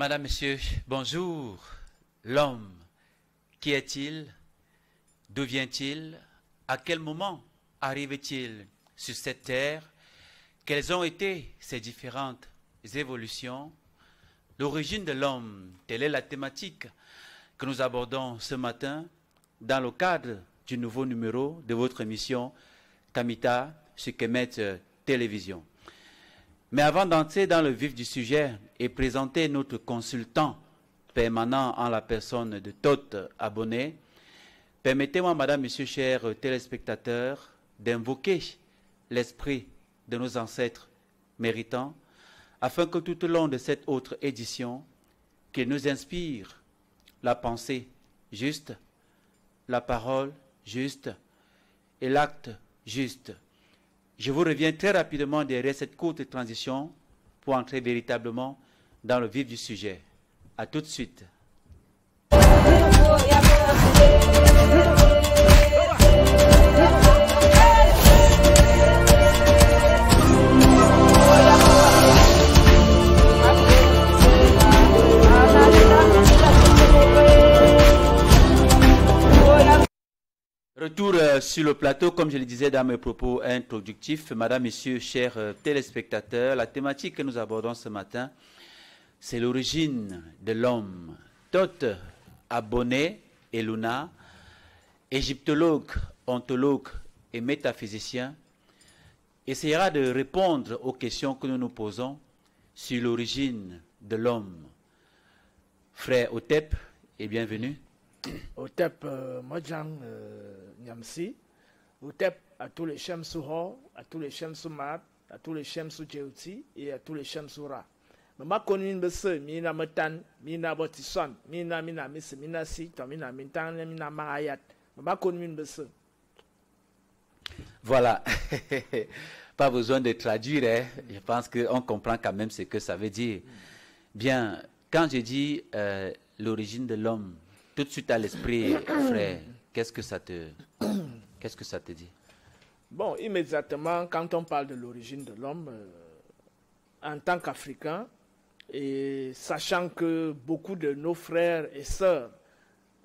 Madame, Monsieur, bonjour. L'homme, qui est-il? D'où vient-il? À quel moment arrive-t-il sur cette terre? Quelles ont été ses différentes évolutions? L'origine de l'homme, telle est la thématique que nous abordons ce matin dans le cadre du nouveau numéro de votre émission Kamita sur Kemet Télévision. Mais avant d'entrer dans le vif du sujet et présenter notre consultant permanent en la personne de Tot Abonné, permettez-moi, Madame, Monsieur, chers téléspectateurs, d'invoquer l'esprit de nos ancêtres méritants, afin que tout au long de cette autre édition, qu'il nous inspire la pensée juste, la parole juste et l'acte juste. Je vous reviens très rapidement derrière cette courte transition pour entrer véritablement dans le vif du sujet. À tout de suite. Retour sur le plateau, comme je le disais dans mes propos introductifs. Madame, Messieurs, chers téléspectateurs, la thématique que nous abordons ce matin, c'est l'origine de l'homme. Tot Abonné et Luna, égyptologue, ontologue et métaphysicien, essaiera de répondre aux questions que nous nous posons sur l'origine de l'homme. Frère Otep, et bienvenue. Otep Mojang Nyamsi, Otep à tous les Shamsu Ho, à tous les Shamsu Mat, à tous les Shamsu Djeuti et à tous les Shamsu Ra. Ma commune bese, mina metan, mina botison, mina miss, mina si, mina mintan, mina maayat. Ma commune bese. Voilà. Pas besoin de traduire, hein. Je pense qu'on comprend quand même ce que ça veut dire. Bien, quand je dis l'origine de l'homme, tout de suite à l'esprit, frère, qu'est-ce que ça te dit? Bon, immédiatement, quand on parle de l'origine de l'homme, en tant qu'Africain, et sachant que beaucoup de nos frères et sœurs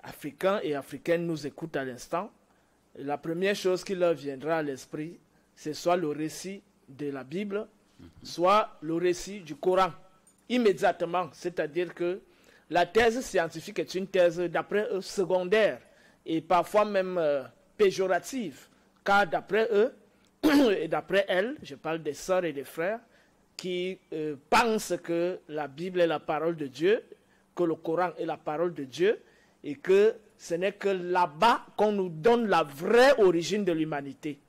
africains et africaines nous écoutent à l'instant, la première chose qui leur viendra à l'esprit, c'est soit le récit de la Bible, soit le récit du Coran. Immédiatement, c'est-à-dire que la thèse scientifique est une thèse, d'après eux, secondaire et parfois même péjorative, car d'après eux et d'après elles, je parle des sœurs et des frères, qui pensent que la Bible est la parole de Dieu, que le Coran est la parole de Dieu, et que ce n'est que là-bas qu'on nous donne la vraie origine de l'humanité.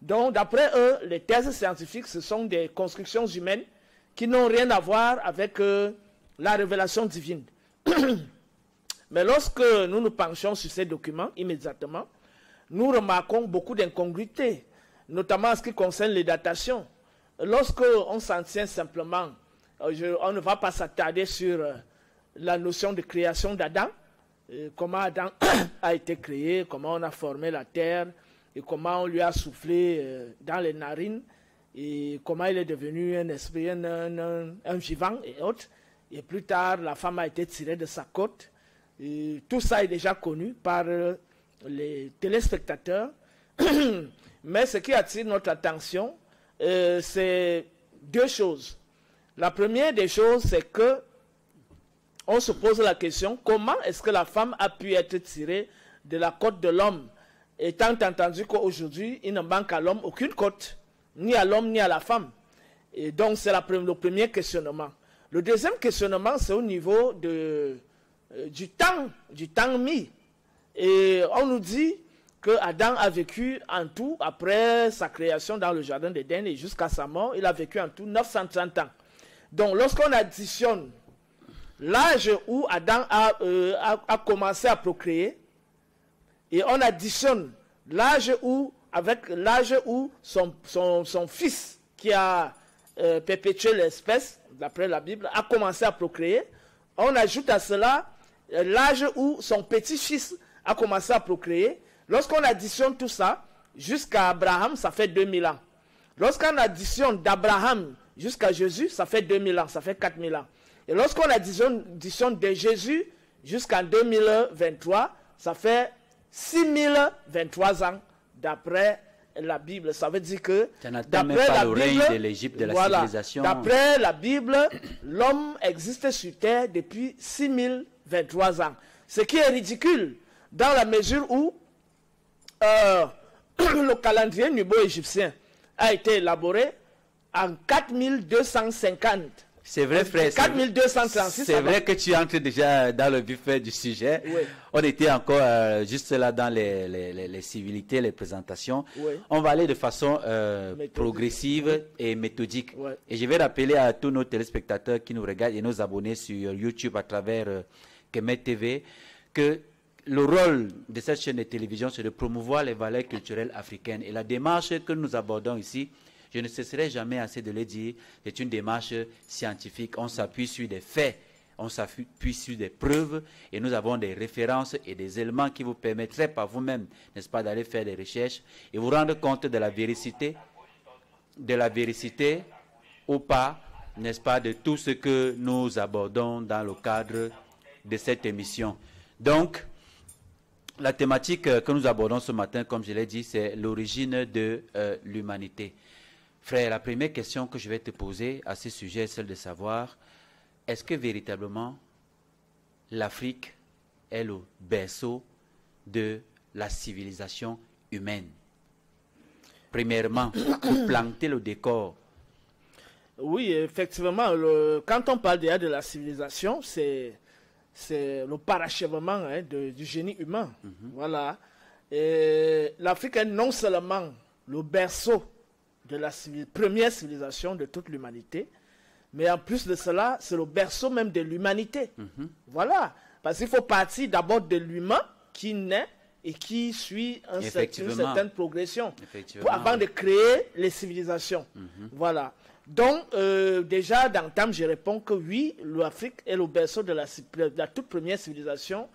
Donc, d'après eux, les thèses scientifiques, ce sont des constructions humaines qui n'ont rien à voir avec la révélation divine. Mais lorsque nous nous penchons sur ces documents, immédiatement, nous remarquons beaucoup d'incongruités, notamment en ce qui concerne les datations. Lorsqu'on s'en tient simplement, on ne va pas s'attarder sur la notion de création d'Adam, comment Adam a été créé, comment on a formé la terre, et comment on lui a soufflé dans les narines, et comment il est devenu un esprit, un vivant et autres. Et plus tard, la femme a été tirée de sa côte. Et tout ça est déjà connu par les téléspectateurs. Mais ce qui attire notre attention, c'est deux choses. La première des choses, c'est que on se pose la question, comment est-ce que la femme a pu être tirée de la côte de l'homme, étant entendu qu'aujourd'hui, il ne manque à l'homme aucune côte, ni à l'homme ni à la femme. Et donc, c'est le premier questionnement. Le deuxième questionnement, c'est au niveau du temps mis. Et on nous dit que Adam a vécu en tout, après sa création dans le jardin d'Éden et jusqu'à sa mort, il a vécu en tout 930 ans. Donc, lorsqu'on additionne l'âge où Adam a commencé à procréer, et on additionne l'âge où son fils qui a perpétué l'espèce, d'après la Bible, a commencé à procréer, on ajoute à cela l'âge où son petit-fils a commencé à procréer. Lorsqu'on additionne tout ça, jusqu'à Abraham, ça fait 2000 ans. Lorsqu'on additionne d'Abraham jusqu'à Jésus, ça fait 2000 ans, ça fait 4000 ans. Et lorsqu'on additionne de Jésus jusqu'en 2023, ça fait 6023 ans d'après la Bible. Ça veut dire que d'après la Bible, de l'Égypte, de la civilisation. D'après la Bible, l'homme existe sur terre depuis 6023 ans. Ce qui est ridicule dans la mesure où le calendrier nubo-égyptien a été élaboré en 4250. C'est vrai, frère. 4236. C'est vrai que tu entres déjà dans le vif du sujet. Oui. On était encore juste là dans les civilités, les présentations. Oui. On va aller de façon progressive et méthodique. Oui. Et je vais rappeler à tous nos téléspectateurs qui nous regardent et nos abonnés sur YouTube à travers Kemet TV que le rôle de cette chaîne de télévision, c'est de promouvoir les valeurs culturelles africaines. Et la démarche que nous abordons ici, je ne cesserai jamais assez de le dire, c'est une démarche scientifique. On s'appuie sur des faits, on s'appuie sur des preuves et nous avons des références et des éléments qui vous permettraient par vous-même, n'est-ce pas, d'aller faire des recherches et vous rendre compte de la véracité ou pas, n'est-ce pas, de tout ce que nous abordons dans le cadre de cette émission. Donc, la thématique que nous abordons ce matin, comme je l'ai dit, c'est l'origine de l'humanité. Frère, la première question que je vais te poser à ce sujet est celle de savoir, est-ce que véritablement l'Afrique est le berceau de la civilisation humaine? Premièrement, pour planter le décor. Oui, effectivement, quand on parle déjà de la civilisation, c'est le parachèvement du génie humain. Voilà. L'Afrique est non seulement le berceau de la première civilisation de toute l'humanité, mais en plus de cela, c'est le berceau même de l'humanité. Voilà. Parce qu'il faut partir d'abord de l'humain qui naît et qui suit une certaine progression avant de créer les civilisations. Voilà. Donc, déjà, d'entame, je réponds que oui, l'Afrique est le berceau de la toute première civilisation.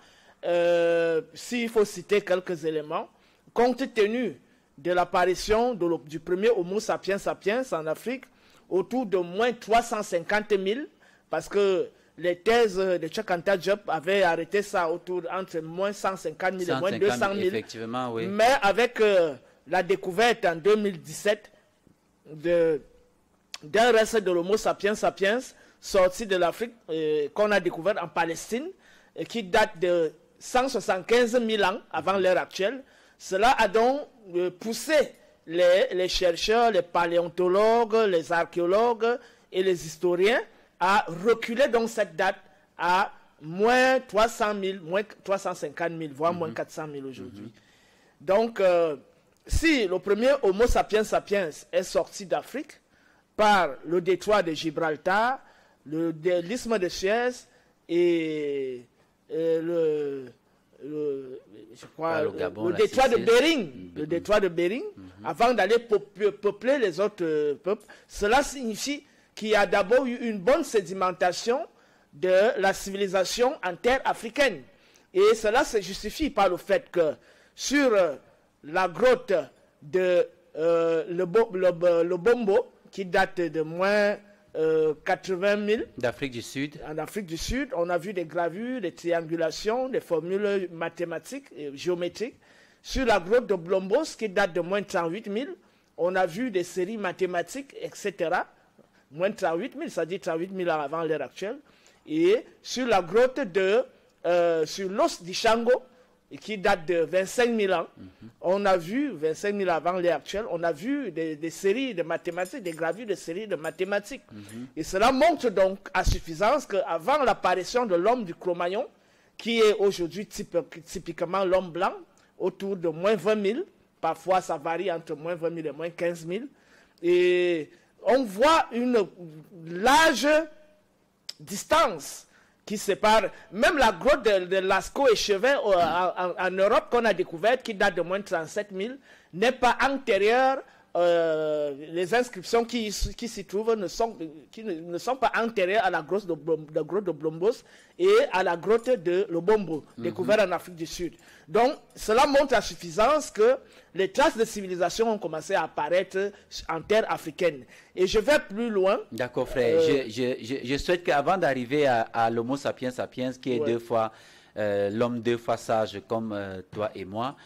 S'il faut citer quelques éléments, compte tenu de l'apparition du premier Homo sapiens sapiens en Afrique, autour de moins 350 000, parce que les thèses de Cheikh Anta Diop avaient arrêté ça entre moins 150 000 et moins 200 000. Effectivement, oui. Mais avec la découverte en 2017 d'un reste de l'Homo sapiens sapiens sorti de l'Afrique qu'on a découvert en Palestine et qui date de 175 000 ans avant l'ère actuelle. Cela a donc poussé les chercheurs, les paléontologues, les archéologues et les historiens à reculer donc cette date à moins 300 000, moins 350 000, voire moins 400 000 aujourd'hui. Donc, si le premier Homo sapiens sapiens est sorti d'Afrique par le détroit de Gibraltar, l'isthme de Suez et le détroit de Bering, le détroit de Bering, avant d'aller peupler les autres peuples, cela signifie qu'il y a d'abord eu une bonne sédimentation de la civilisation en terre africaine. Et cela se justifie par le fait que sur la grotte de le Bombo, qui date de moins 80 000. D'Afrique du Sud. En Afrique du Sud, on a vu des gravures, des triangulations, des formules mathématiques et géométriques. Sur la grotte de Blombos, qui date de moins 38 000, on a vu des séries mathématiques, etc. Moins 38 000, ça dit 38 000 ans avant l'ère actuelle. Et sur la grotte sur l'os d'Ishango, qui date de 25 000 ans, on a vu, 25 000 avant l'ère actuelle, on a vu des séries de mathématiques, des gravures de séries de mathématiques. Et cela montre donc à suffisance qu'avant l'apparition de l'homme du Cro-Magnon, qui est aujourd'hui typiquement l'homme blanc, autour de moins 20 000, parfois ça varie entre moins 20 000 et moins 15 000, et on voit une large distance qui sépare, même la grotte de Lascaux et Chevin en Europe qu'on a découverte, qui date de moins 37 000, n'est pas antérieure les inscriptions qui s'y trouvent ne sont pas enterrées à la grotte de Blombos et à la grotte de Lobombo, découverte en Afrique du Sud. Donc, cela montre à suffisance que les traces de civilisation ont commencé à apparaître en terre africaine. Et je vais plus loin. D'accord, frère. Je souhaite qu'avant d'arriver à l'Homo sapiens sapiens, qui est l'homme deux fois sage comme toi et moi,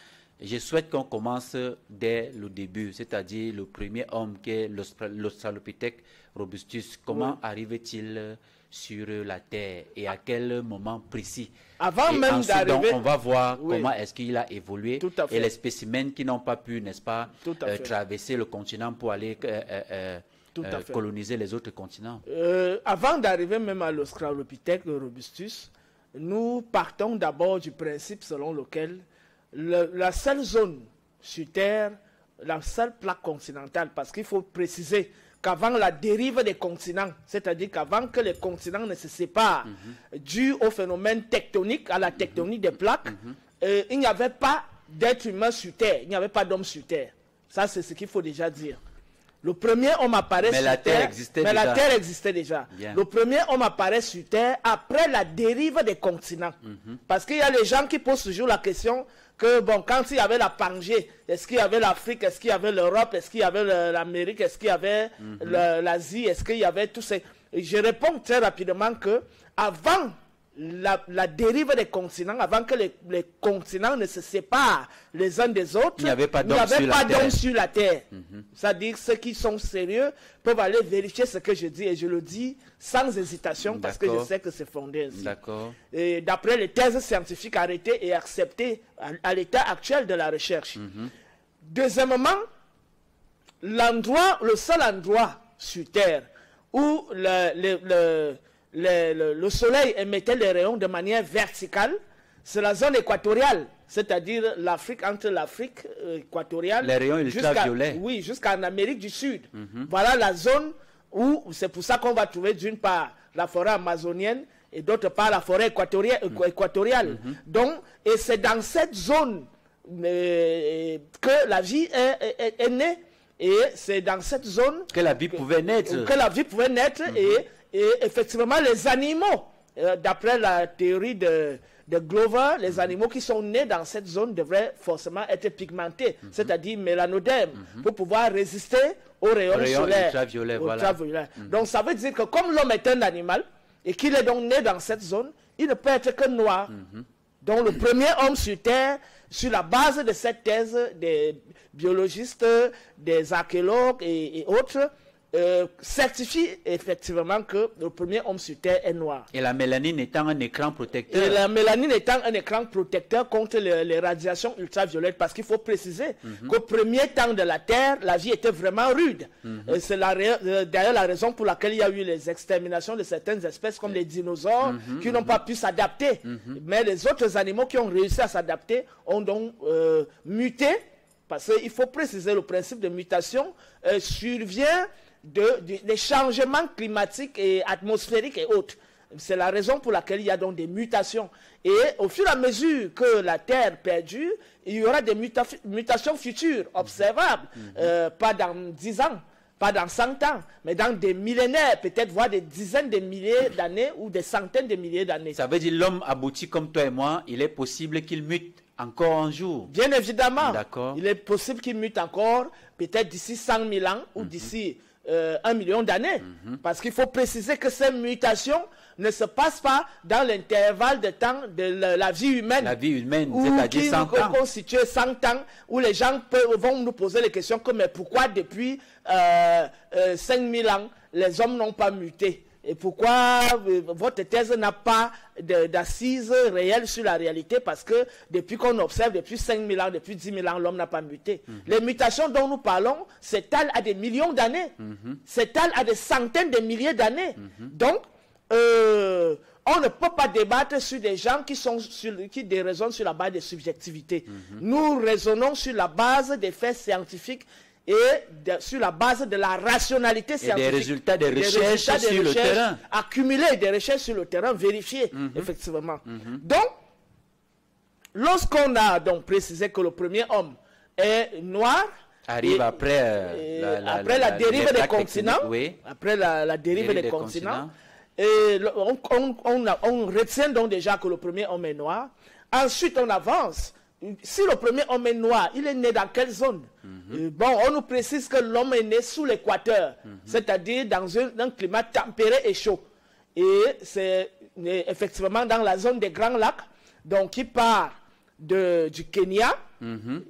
je souhaite qu'on commence dès le début, c'est-à-dire le premier homme qui est l'Australopithèque robustus. Comment arrive-t-il sur la Terre et à quel moment précis? Avant même d'arriver, on va voir comment est-ce qu'il a évolué et les spécimens qui n'ont pas pu, n'est-ce pas, traverser le continent pour aller coloniser les autres continents. Avant d'arriver même à l'Australopithèque robustus, nous partons d'abord du principe selon lequel la seule zone sur Terre, la seule plaque continentale, parce qu'il faut préciser qu'avant la dérive des continents, c'est-à-dire qu'avant que les continents ne se séparent, dû au phénomène tectonique, à la tectonique des plaques, il n'y avait pas d'être humain sur Terre, il n'y avait pas d'homme sur Terre. Ça, c'est ce qu'il faut déjà dire. Le premier homme apparaît sur Terre, mais la Terre existait déjà. Bien. Le premier homme apparaît sur Terre après la dérive des continents. Parce qu'il y a les gens qui posent toujours la question que, bon, quand il y avait la Pangée, est-ce qu'il y avait l'Afrique, est-ce qu'il y avait l'Europe, est-ce qu'il y avait l'Amérique, est-ce qu'il y avait l'Asie, est-ce qu'il y avait tous ces... Je réponds très rapidement que avant la dérive des continents, avant que les continents ne se séparent les uns des autres, il n'y avait pas d'homme sur la Terre. C'est-à-dire ceux qui sont sérieux peuvent aller vérifier ce que je dis, et je le dis sans hésitation parce que je sais que c'est fondé ainsi. Et d'après les thèses scientifiques arrêtées et acceptées à l'état actuel de la recherche. Deuxièmement, le seul endroit sur Terre où le soleil émettait les rayons de manière verticale, c'est la zone équatoriale, c'est-à-dire l'Afrique, entre l'Afrique équatoriale, les rayons ultraviolets, jusqu'en Amérique du Sud. Voilà la zone où, c'est pour ça qu'on va trouver d'une part la forêt amazonienne et d'autre part la forêt équatoriale. Donc, et c'est dans cette zone que la vie est née, et c'est dans cette zone que la vie pouvait naître. Et effectivement, les animaux, d'après la théorie de Glover, les animaux qui sont nés dans cette zone devraient forcément être pigmentés, c'est-à-dire mélanodèrmes, pour pouvoir résister aux rayons solaires. Ultraviolets. Donc ça veut dire que comme l'homme est un animal, et qu'il est donc né dans cette zone, il ne peut être que noir. Donc le premier homme sur Terre, sur la base de cette thèse des biologistes, des archéologues et autres, certifie effectivement que le premier homme sur Terre est noir. Et la mélanine étant un écran protecteur. Et la mélanine étant un écran protecteur contre les radiations ultraviolettes, parce qu'il faut préciser qu'au premier temps de la Terre, la vie était vraiment rude. C'est d'ailleurs la raison pour laquelle il y a eu les exterminations de certaines espèces comme les dinosaures qui n'ont pas pu s'adapter. Mais les autres animaux qui ont réussi à s'adapter ont donc muté, parce qu'il faut préciser le principe de mutation survient des changements climatiques et atmosphériques et autres. C'est la raison pour laquelle il y a donc des mutations. Et au fur et à mesure que la Terre perdure, il y aura des mutations futures, observables, pas dans 10 ans, pas dans 100 ans, mais dans des millénaires, peut-être voire des dizaines de milliers d'années ou des centaines de milliers d'années. Ça veut dire l'homme abouti comme toi et moi, il est possible qu'il mute encore un jour. Bien évidemment. Il est possible qu'il mute encore, peut-être d'ici 100 000 ans ou d'ici 1 million d'années. Parce qu'il faut préciser que ces mutations ne se passent pas dans l'intervalle de temps de la vie humaine. La vie humaine, c'est-à-dire 100 ans. Constitué 100 ans, où les gens vont nous poser les questions comme mais pourquoi depuis 5000 ans, les hommes n'ont pas muté? Et pourquoi votre thèse n'a pas d'assises réelles sur la réalité? Parce que depuis qu'on observe, depuis 5000 ans, depuis 10 000 ans, l'homme n'a pas muté. Les mutations dont nous parlons s'étalent à des millions d'années, s'étalent à des centaines de milliers d'années. Donc, on ne peut pas débattre sur des gens qui déraisonnent sur la base des subjectivités. Nous raisonnons sur la base des faits scientifiques et sur la base de la rationalité scientifique. Et des résultats des recherches sur le terrain. Accumulés, des recherches sur le terrain, vérifiées, effectivement. Donc, lorsqu'on a donc précisé que le premier homme est noir, arrive après la dérive des continents. Oui. Après la dérive des continents. Et on retient donc déjà que le premier homme est noir. Ensuite, on avance. Si le premier homme est noir, il est né dans quelle zone? Bon, on nous précise que l'homme est né sous l'équateur, c'est-à-dire dans un climat tempéré et chaud. Et c'est effectivement dans la zone des Grands Lacs, donc qui part du Kenya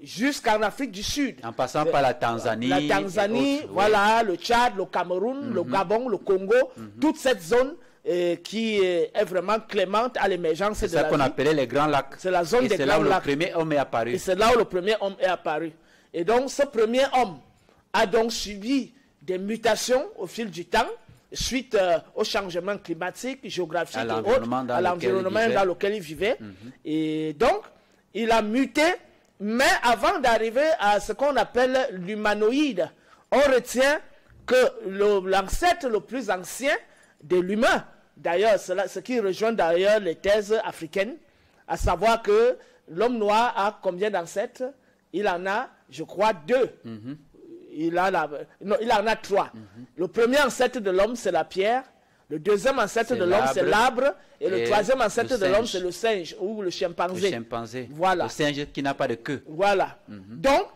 jusqu'en Afrique du Sud. En passant par la Tanzanie. La Tanzanie, voilà, le Tchad, le Cameroun, le Gabon, le Congo, toute cette zone qui est vraiment clémente à l'émergence de la vie. C'est ça qu'on appelait les Grands Lacs. C'est la zone des Grands Lacs. C'est là où le premier homme est apparu. Et c'est là où le premier homme est apparu. Et donc, ce premier homme a donc subi des mutations au fil du temps, suite au changement climatique, géographique et autres, à l'environnement dans lequel il vivait. Et donc, il a muté, mais avant d'arriver à ce qu'on appelle l'humanoïde, on retient que l'ancêtre le plus ancien de l'humain, d'ailleurs, ce qui rejoint d'ailleurs les thèses africaines, à savoir que l'homme noir a combien d'ancêtres? Il en a, je crois, 2. Il en a 3. Le premier ancêtre de l'homme, c'est la pierre. Le deuxième ancêtre de l'homme, c'est l'arbre. Et le troisième ancêtre de l'homme, c'est le singe ou le chimpanzé. Le chimpanzé. Voilà. Le singe qui n'a pas de queue. Voilà. Donc,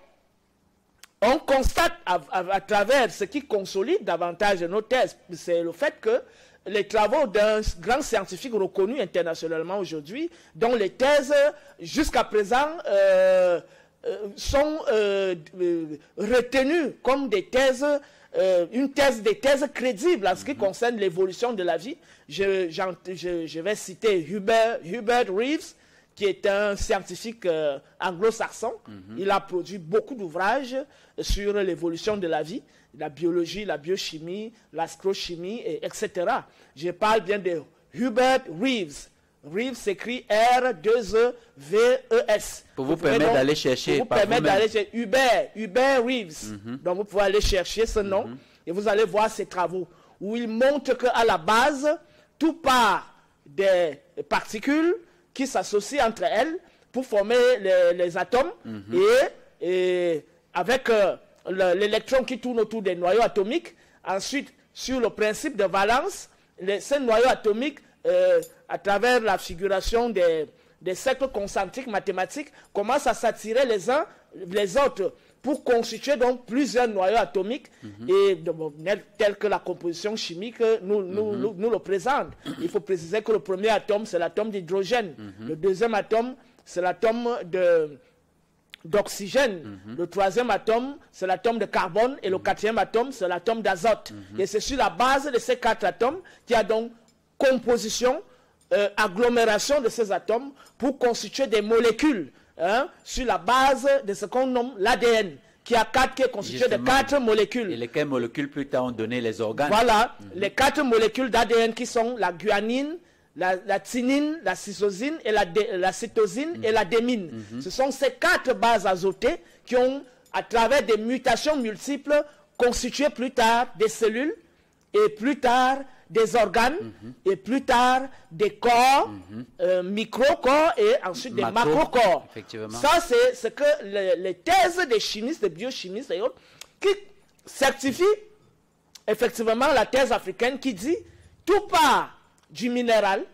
on constate à travers ce qui consolide davantage nos thèses, c'est le fait que les travaux d'un grand scientifique reconnu internationalement aujourd'hui, dont les thèses jusqu'à présent sont retenues comme des thèses, des thèses crédibles en ce qui concerne l'évolution de la vie. Je vais citer Hubert Reeves, qui est un scientifique anglo-saxon. Il a produit beaucoup d'ouvrages sur l'évolution de la vie, la biologie, la biochimie, l'astrochimie, etc. Je parle bien de Hubert Reeves. Reeves s'écrit R-2-E-V-E-S. Pour vous permettre d'aller chercher. Pour vous permettre d'aller chercher Hubert Reeves. Donc vous pouvez aller chercher ce nom et vous allez voir ses travaux où il montre qu'à la base, tout part des particules qui s'associent entre elles pour former les atomes et avec l'électron qui tourne autour des noyaux atomiques. Ensuite, sur le principe de valence, ces noyaux atomiques, à travers la figuration des cercles concentriques mathématiques, commencent à s'attirer les uns les autres pour constituer donc plusieurs noyaux atomiques et tels que la composition chimique nous le présente. Il faut préciser que le premier atome, c'est l'atome d'hydrogène. Le deuxième atome, c'est l'atome d'oxygène. Le troisième atome, c'est l'atome de carbone. Et le quatrième atome, c'est l'atome d'azote. Et c'est sur la base de ces 4 atomes qu'il y a donc composition, agglomération de ces atomes pour constituer des molécules. Sur la base de ce qu'on nomme l'ADN, qui est constitué de 4 molécules. Et lesquelles molécules plus tard ont donné les organes. Voilà, les 4 molécules d'ADN qui sont la guanine, la thymine, la cystosine, et la cytosine et la démine. Ce sont ces 4 bases azotées qui ont, à travers des mutations multiples, constitué plus tard des cellules et plus tard des organes et plus tard des corps, micro-corps et ensuite des macro-corps. Ça, c'est ce que les thèses des chimistes, des biochimistes et autres, qui certifient effectivement la thèse africaine qui dit tout part du minéral,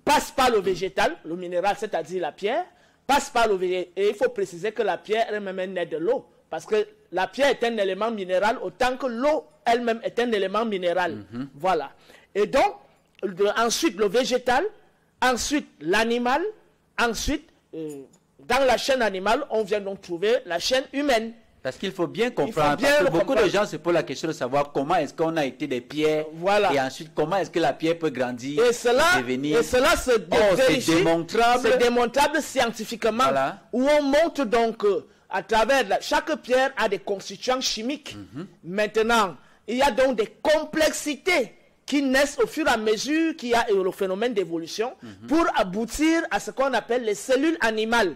passe par le végétal, le minéral c'est-à-dire la pierre, passe par le végétal. Et il faut préciser que la pierre elle-même est née de l'eau, parce que la pierre est un élément minéral autant que l'eau elle-même est un élément minéral. Voilà. Et donc, ensuite le végétal, ensuite l'animal, ensuite, dans la chaîne animale, on vient donc trouver la chaîne humaine. Parce qu'il faut bien comprendre, parce que beaucoup de gens se posent la question de savoir comment est-ce qu'on a été des pierres, et ensuite comment est-ce que la pierre peut grandir et devenir. Et cela c'est démontrable scientifiquement, où on montre donc à travers chaque pierre a des constituants chimiques. Maintenant, il y a donc des complexités qui naissent au fur et à mesure qu'il y a le phénomène d'évolution pour aboutir à ce qu'on appelle les cellules animales.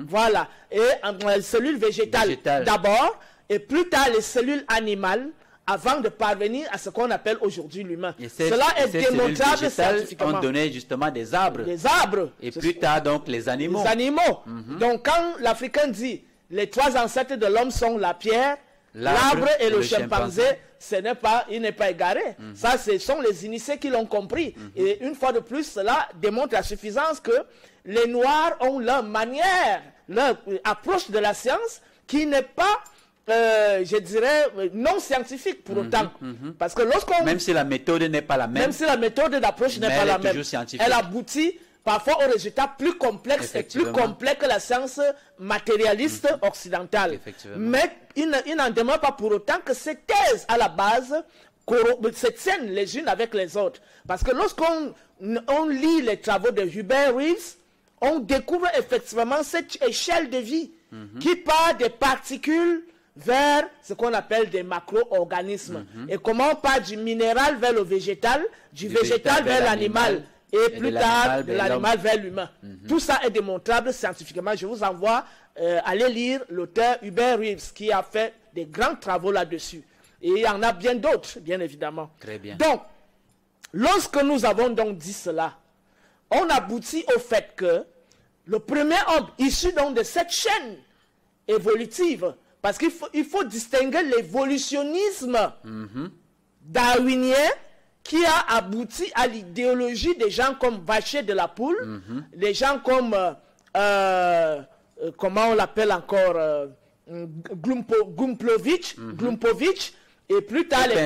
Voilà. Et les cellules végétales d'abord, et plus tard les cellules animales, avant de parvenir à ce qu'on appelle aujourd'hui l'humain. Cela est démontrable scientifiquement. On donnait justement des arbres. Des arbres. Et plus tard donc les animaux. Les animaux. Donc quand l'Africain dit les trois ancêtres de l'homme sont la pierre, l'arbre et le chimpanzé. Il n'est pas égaré. Ça, ce sont les initiés qui l'ont compris. Et une fois de plus, cela démontre la suffisance que les Noirs ont leur manière, leur approche de la science qui n'est pas, je dirais, non scientifique pour autant. Parce que lorsqu'on... Même si la méthode n'est pas la même. Même si la méthode d'approche n'est pas la même. Elle aboutit parfois aux résultats plus complexes et plus complets que la science matérialiste occidentale. Mais il n'en demeure pas pour autant que ces thèses, à la base, se tiennent les unes avec les autres. Parce que lorsqu'on lit les travaux de Hubert Reeves, on découvre effectivement cette échelle de vie qui part des particules vers ce qu'on appelle des macro-organismes. Et comment on part du minéral vers le végétal, du végétal vers l'animal, et plus tard de l'animal vers l'humain. Tout ça est démontrable scientifiquement. Je vous envoie aller lire l'auteur Hubert Reeves qui a fait des grands travaux là-dessus. Et il y en a bien d'autres, bien évidemment. Très bien. Donc, lorsque nous avons donc dit cela, on aboutit au fait que le premier homme issu donc de cette chaîne évolutive, parce qu'il faut distinguer l'évolutionnisme darwinien qui a abouti à l'idéologie des gens comme Vacher de la Poule, les gens comme, comment on l'appelle encore, Glumplovitch, et plus tard les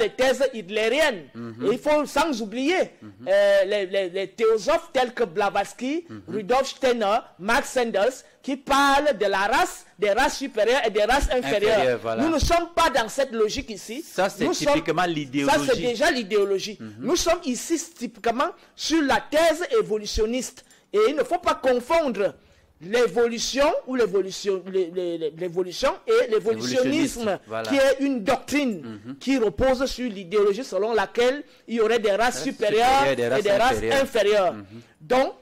thèses hitlériennes. Et il faut sans oublier les théosophes tels que Blavatsky, Rudolf Steiner, Max Sanders, qui parlent de la race, des races supérieures et des races inférieures. Voilà. Nous ne sommes pas dans cette logique ici. Ça, c'est typiquement l'idéologie. Ça, c'est déjà l'idéologie. Nous sommes ici typiquement sur la thèse évolutionniste. Et il ne faut pas confondre l'évolution ou l'évolution et l'évolutionnisme, voilà, qui est une doctrine qui repose sur l'idéologie selon laquelle il y aurait des races supérieures et des races inférieures. Donc,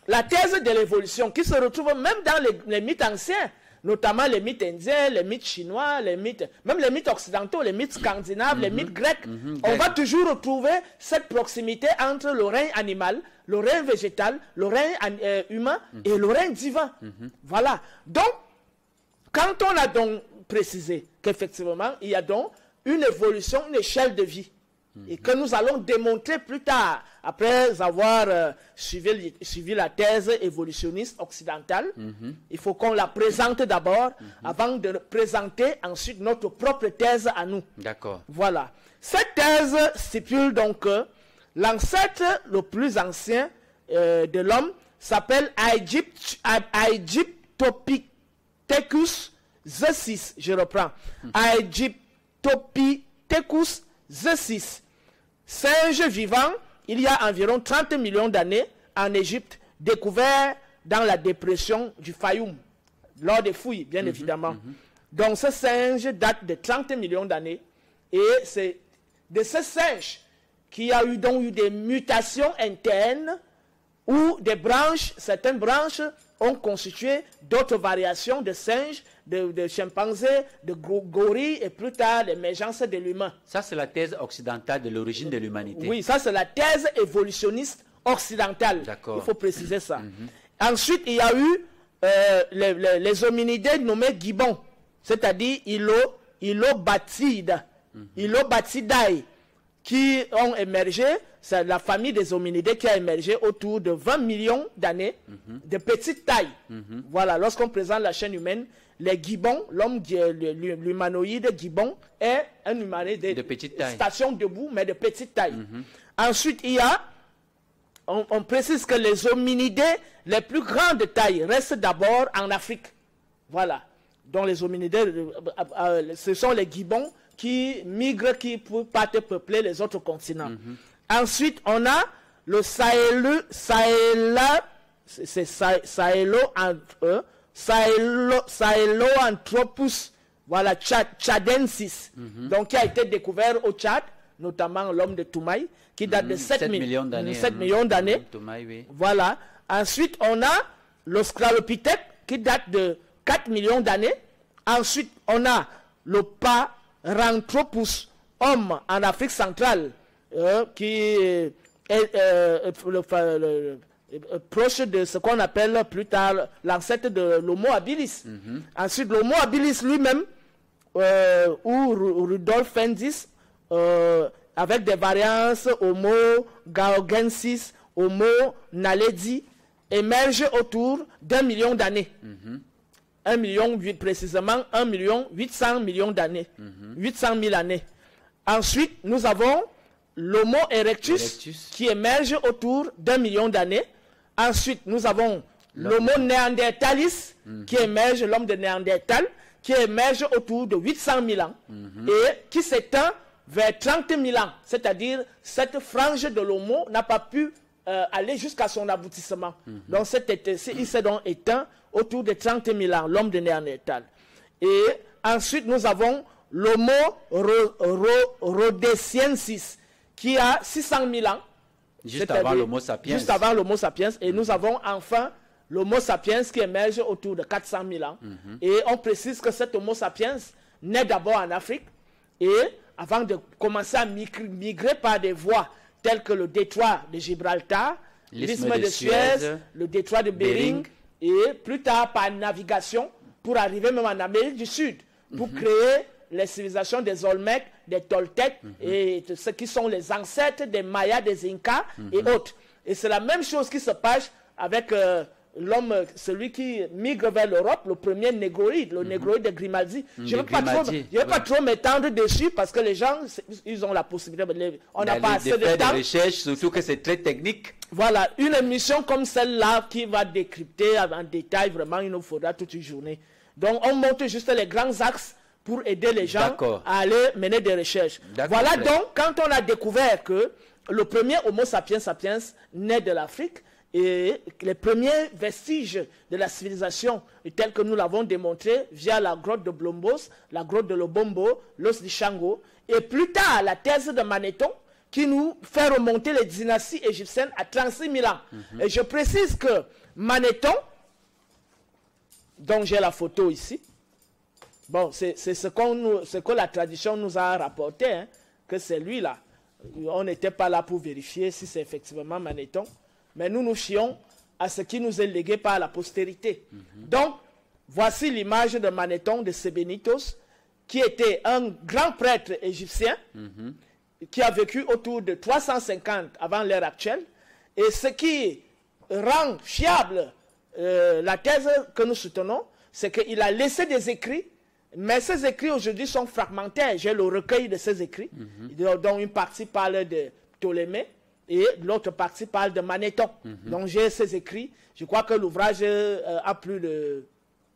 la thèse de l'évolution qui se retrouve même dans les mythes anciens, notamment les mythes indiens, les mythes chinois, même les mythes occidentaux, les mythes scandinaves, les mythes grecs, on va toujours retrouver cette proximité entre le règne animal, le règne végétal, le règne humain et le règne divin. Voilà. Donc, quand on a donc précisé qu'effectivement, il y a donc une évolution, une échelle de vie, et que nous allons démontrer plus tard, après avoir suivi la thèse évolutionniste occidentale, il faut qu'on la présente d'abord, avant de présenter ensuite notre propre thèse à nous. D'accord. Voilà. Cette thèse stipule donc que l'ancêtre le plus ancien de l'homme s'appelle Aegyptopithecus zesis. Je reprends. Aegyptopithecus zesis. Singe vivant, il y a environ 30 millions d'années en Égypte, découvert dans la dépression du Fayoum, lors des fouilles, bien évidemment. Donc ce singe date de 30 millions d'années, et c'est de ce singe qu'il y a eu donc des mutations internes où des branches, certaines branches ont constitué d'autres variations de singes, de chimpanzés, de gorilles et plus tard l'émergence de l'humain. Ça, c'est la thèse occidentale de l'origine de l'humanité. Oui, ça, c'est la thèse évolutionniste occidentale. Il faut préciser ça. Ensuite, il y a eu les hominidés nommés gibbons, c'est-à-dire Ilobatidae, qui ont émergé. C'est la famille des hominidés qui a émergé autour de 20 millions d'années, de petite taille. Voilà, lorsqu'on présente la chaîne humaine, les gibbons, l'humanoïde gibbon est un humanoïde de petite taille, station debout, mais de petite taille. Ensuite, il y a, on précise que les hominidés les plus grands de taille restent d'abord en Afrique. Voilà. Donc les hominidés, ce sont les gibbons qui migrent, qui partent peupler les autres continents. Ensuite, on a le Sahelanthropus, voilà, tchadensis, donc qui a été découvert au Tchad, notamment l'homme de Toumaï, qui date de 7 millions d'années. Oui. Voilà. Ensuite, on a l'Australopithèque, qui date de 4 millions d'années. Ensuite, on a le Paranthropus, homme en Afrique centrale, qui est proche de ce qu'on appelle plus tard l'ancêtre de l'Homo habilis. Ensuite, l'Homo habilis lui-même, ou Rudolf Fendis, avec des variances Homo gaugensis, Homo naledi, émerge autour d'1 million d'années. 1 million, précisément 1 million 800 millions d'années. 800 000 années. Ensuite, nous avons l'Homo erectus qui émerge autour d'1 million d'années. Ensuite, nous avons l'Homo néandertalis qui émerge, l'homme de Néandertal, qui émerge autour de 800 000 ans et qui s'éteint vers 30 000 ans. C'est-à-dire, cette frange de l'Homo n'a pas pu aller jusqu'à son aboutissement. Donc, il s'est donc éteint autour de 30 000 ans, l'homme de Néandertal. Et ensuite, nous avons l'Homo rhodesiensis, qui a 600 000 ans. Juste avant l'Homo sapiens. Juste avant l'Homo sapiens. Et nous avons enfin l'Homo sapiens qui émerge autour de 400 000 ans. Et on précise que cet Homo sapiens naît d'abord en Afrique. Et avant de commencer à migrer par des voies telles que le détroit de Gibraltar, l'isthme de Suez, le détroit de Bering, et plus tard par navigation pour arriver même en Amérique du Sud, pour créer les civilisations des Olmecs, des Toltecs, et ceux qui sont les ancêtres des Mayas, des Incas et autres. Et c'est la même chose qui se passe avec l'homme, celui qui migre vers l'Europe, le premier négroïde, le négroïde de Grimaldi. Je ne vais pas trop m'étendre dessus parce que les gens, ils ont la possibilité, on n'a pas assez de temps. Des recherches, surtout que c'est très technique. Voilà, une émission comme celle-là qui va décrypter en détail, vraiment, il nous faudra toute une journée. Donc, on montre juste les grands axes pour aider les gens à aller mener des recherches. Voilà donc, quand on a découvert que le premier Homo sapiens sapiens naît de l'Afrique, et les premiers vestiges de la civilisation, tels que nous l'avons démontré via la grotte de Blombos, la grotte de Lobombo, l'os du Shango, et plus tard la thèse de Manéthon, qui nous fait remonter les dynasties égyptiennes à 36 000 ans. Et je précise que Manéthon, dont j'ai la photo ici, bon, c'est ce que la tradition nous a rapporté, hein, que c'est lui-là. On n'était pas là pour vérifier si c'est effectivement Manéthon, mais nous nous fions à ce qui nous est légué par la postérité. Donc, voici l'image de Manéthon de Sebenitos, qui était un grand prêtre égyptien, qui a vécu autour de 350 avant l'ère actuelle. Et ce qui rend fiable la thèse que nous soutenons, c'est qu'il a laissé des écrits, mais ces écrits aujourd'hui sont fragmentaires. J'ai le recueil de ces écrits, dont une partie parle de Ptolémée, et l'autre partie parle de Manéthon. Donc j'ai ces écrits. Je crois que l'ouvrage a plus de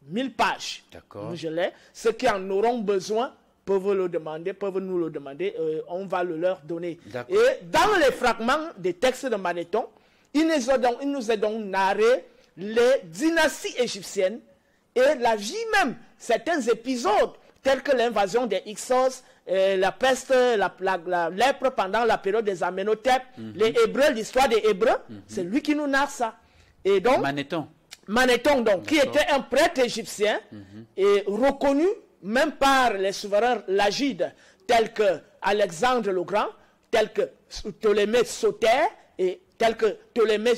1000 pages. D'accord. Je l'ai. Ceux qui en auront besoin peuvent le demander, peuvent nous le demander. On va le leur donner. Et dans les fragments des textes de Manéthon, il nous a donc narré les dynasties égyptiennes et la vie même, certains épisodes tels que l'invasion des Hyksos, la peste, la lèpre pendant la période des Amenhotep, les Hébreux, l'histoire des Hébreux, c'est lui qui nous narre ça. Et donc, Manéthon donc, qui était un prêtre égyptien et reconnu même par les souverains lagides tels que Alexandre le Grand, tels que Ptolémée Soter et tels que Ptolémée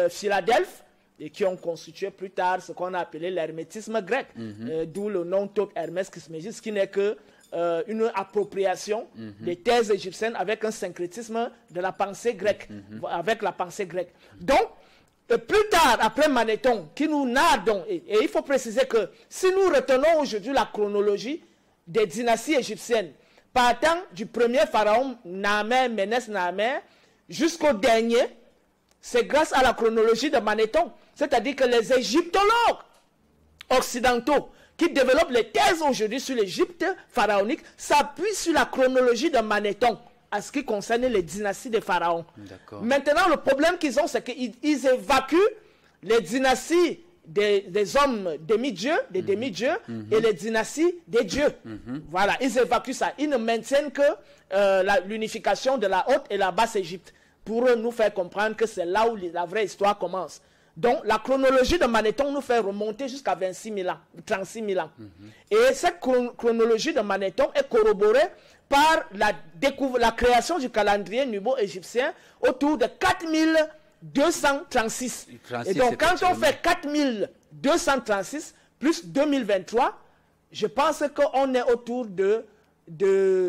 Philadelphe, et qui ont constitué plus tard ce qu'on a appelé l'hermétisme grec, d'où le nom Thoth Hermès Trismégiste, qui n'est que une appropriation des thèses égyptiennes avec un syncrétisme de la pensée grecque, avec la pensée grecque. Donc, plus tard, après Manéthon, qui nous narre donc, et il faut préciser que si nous retenons aujourd'hui la chronologie des dynasties égyptiennes, partant du premier pharaon Nahamer, Ménès Nahamer, jusqu'au dernier, c'est grâce à la chronologie de Manéthon. C'est-à-dire que les égyptologues occidentaux qui développent les thèses aujourd'hui sur l'Égypte pharaonique s'appuient sur la chronologie de Manéthon à ce qui concerne les dynasties des pharaons. Maintenant, le problème qu'ils ont, c'est qu'ils évacuent les dynasties des hommes demi-dieux, des demi-dieux, et les dynasties des dieux. Voilà, ils évacuent ça. Ils ne maintiennent que l'unification de la haute et la basse Égypte, pour nous faire comprendre que c'est là où la vraie histoire commence. Donc, la chronologie de Manéthon nous fait remonter jusqu'à 26 000 ans, 36 000 ans. Et cette chronologie de Manéthon est corroborée par la création du calendrier nubo-égyptien autour de 4000 4236. 36, Et donc, quand on effectivement. fait 4236 plus 2023, je pense qu'on est autour de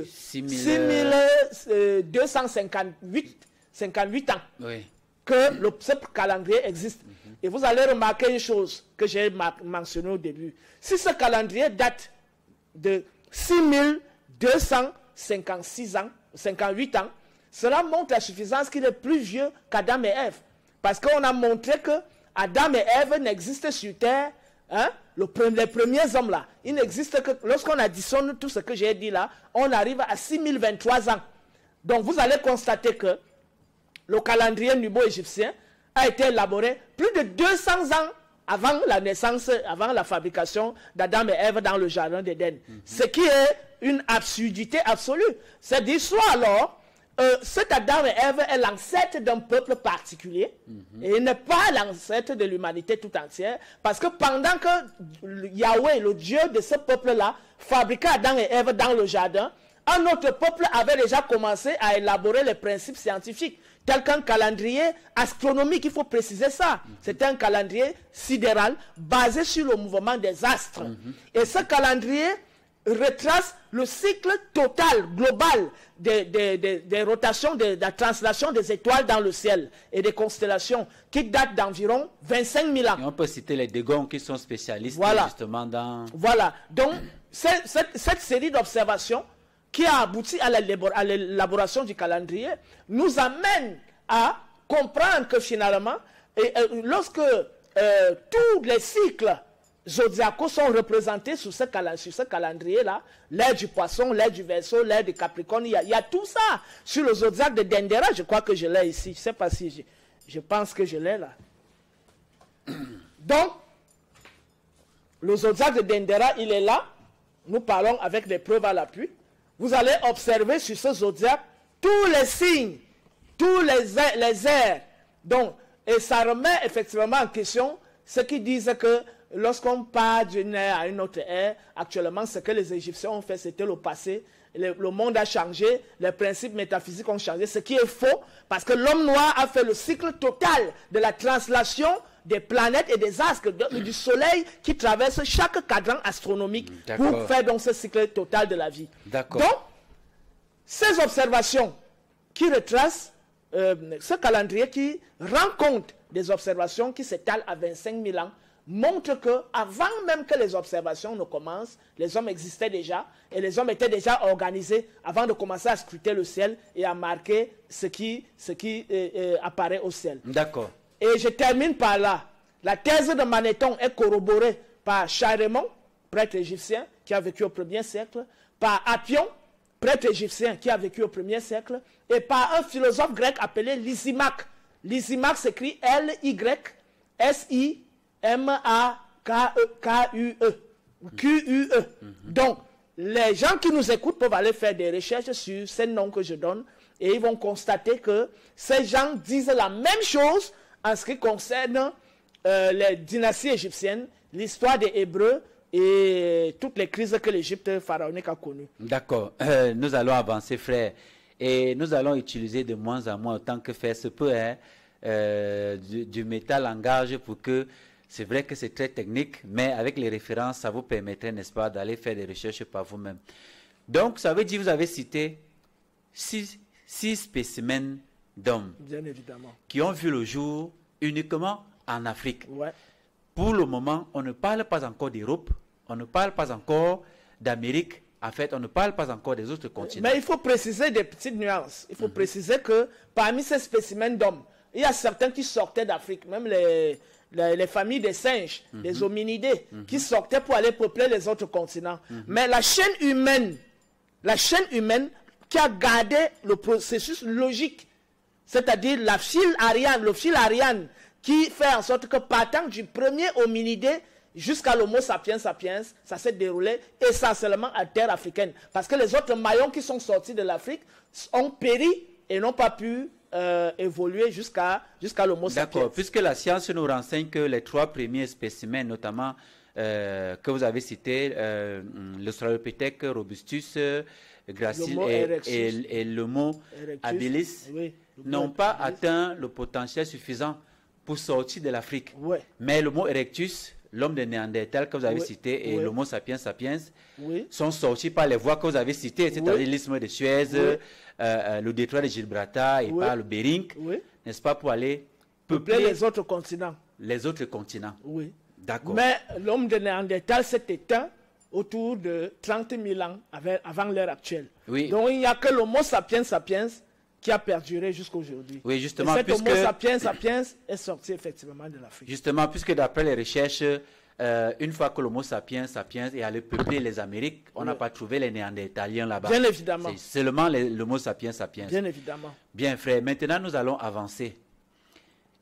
6258 ans Oui. que ce calendrier existe. Et vous allez remarquer une chose que j'ai mentionnée au début. Si ce calendrier date de 6256 ans, 58 ans, cela montre la suffisance qu'il est plus vieux qu'Adam et Ève. Parce qu'on a montré que Adam et Ève n'existent sur Terre, hein, les premiers hommes là, ils n'existent que lorsqu'on additionne tout ce que j'ai dit là, on arrive à 6023 ans. Donc vous allez constater que le calendrier nubo-égyptien a été élaboré plus de 200 ans avant la naissance, avant la fabrication d'Adam et Ève dans le jardin d'Éden. Ce qui est une absurdité absolue. C'est-à-dire, soit alors, cet Adam et Ève est l'ancêtre d'un peuple particulier et il n'est pas l'ancêtre de l'humanité tout entière, parce que pendant que Yahweh, le Dieu de ce peuple-là, fabriquait Adam et Ève dans le jardin, un autre peuple avait déjà commencé à élaborer les principes scientifiques, tel qu'un calendrier astronomique, il faut préciser ça. C'était un calendrier sidéral basé sur le mouvement des astres. Et ce calendrier retrace le cycle total, global, des rotations, de la translation des étoiles dans le ciel et des constellations qui datent d'environ 25 000 ans. Et on peut citer les Dégons qui sont spécialistes justement dans... Voilà. Donc, cette série d'observations qui a abouti à l'élaboration du calendrier, nous amène à comprendre que finalement, lorsque tous les cycles zodiacaux sont représentés sur ce calendrier-là, l'ère du poisson, l'ère du Verseau, l'ère du Capricorne, il y a tout ça sur le zodiaque de Dendera. Je crois que je l'ai ici. Je ne sais pas si je pense que je l'ai là. Donc, le zodiaque de Dendera, il est là. Nous parlons avec des preuves à l'appui. Vous allez observer sur ce zodiaque tous les signes, tous les airs. Donc, et ça remet effectivement en question ceux qui disent que lorsqu'on part d'une ère à une autre ère, actuellement, ce que les Égyptiens ont fait, c'était le passé. Le monde a changé, les principes métaphysiques ont changé, ce qui est faux, parce que l'homme noir a fait le cycle total de la translation des planètes et des astres, du soleil qui traverse chaque cadran astronomique pour faire donc ce cycle total de la vie. Donc, ces observations qui retracent ce calendrier qui rend compte des observations qui s'étalent à 25 000 ans, montre que avant même que les observations ne commencent, les hommes existaient déjà et les hommes étaient déjà organisés avant de commencer à scruter le ciel et à marquer ce qui apparaît au ciel. D'accord. Et je termine par là. La thèse de Manéthon est corroborée par Charémon, prêtre égyptien qui a vécu au 1er siècle, par Appion, prêtre égyptien qui a vécu au 1er siècle, et par un philosophe grec appelé Lysimaque. Lysimaque s'écrit L-Y-S-I-M-A-K-E. Q-U-E. Donc, les gens qui nous écoutent peuvent aller faire des recherches sur ces noms que je donne et ils vont constater que ces gens disent la même chose en ce qui concerne les dynasties égyptiennes, l'histoire des Hébreux et toutes les crises que l'Égypte pharaonique a connues. D'accord. Nous allons avancer, frère. Et nous allons utiliser de moins en moins, autant que faire se peut, du métalangage pour que, c'est vrai que c'est très technique, mais avec les références, ça vous permettrait, n'est-ce pas, d'aller faire des recherches par vous-même. Donc, ça veut dire que vous avez cité 6 spécimens d'hommes qui ont vu le jour uniquement en Afrique. Ouais. Pour le moment, on ne parle pas encore d'Europe, on ne parle pas encore d'Amérique. En fait, on ne parle pas encore des autres continents. Mais il faut préciser des petites nuances. Il faut préciser que parmi ces spécimens d'hommes, il y a certains qui sortaient d'Afrique, même les familles des singes, des hominidés, qui sortaient pour aller peupler les autres continents. Mais la chaîne humaine qui a gardé le processus logique, c'est-à-dire le fil Ariane, qui fait en sorte que partant du premier hominidé jusqu'à l'Homo sapiens sapiens, ça s'est déroulé essentiellement à terre africaine. Parce que les autres maillons qui sont sortis de l'Afrique ont péri et n'ont pas pu évoluer jusqu'à l'Homo sapiens. D'accord, puisque la science nous renseigne que les 3 premiers spécimens, notamment que vous avez cités, l'Australopithèque robustus, gracile et l'Homo habilis, n'ont pas atteint le potentiel suffisant pour sortir de l'Afrique. Mais l'Homo erectus, l'homme de Néandertal que vous avez cité, et l'Homo sapiens sapiens sont sortis par les voies que vous avez citées, c'est-à-dire l'isthme de Suez, le détroit de Gibraltar et par le Bering, n'est-ce pas, pour aller peupler les autres continents. Les autres continents. D'accord. Mais l'homme de Néandertal s'est éteint autour de 30 000 ans avant l'ère actuelle. Donc il n'y a que l'Homo sapiens sapiens qui a perduré jusqu'à aujourd'hui. Oui, justement. Et cet Homo sapiens sapiens est sorti effectivement de l'Afrique. Justement, puisque d'après les recherches, une fois que l'Homo sapiens sapiens est allé peupler les Amériques, on n'a pas trouvé les Néandertaliens là-bas. Bien évidemment. C'est seulement l'Homo sapiens sapiens. Bien évidemment. Bien, frère. Maintenant, nous allons avancer.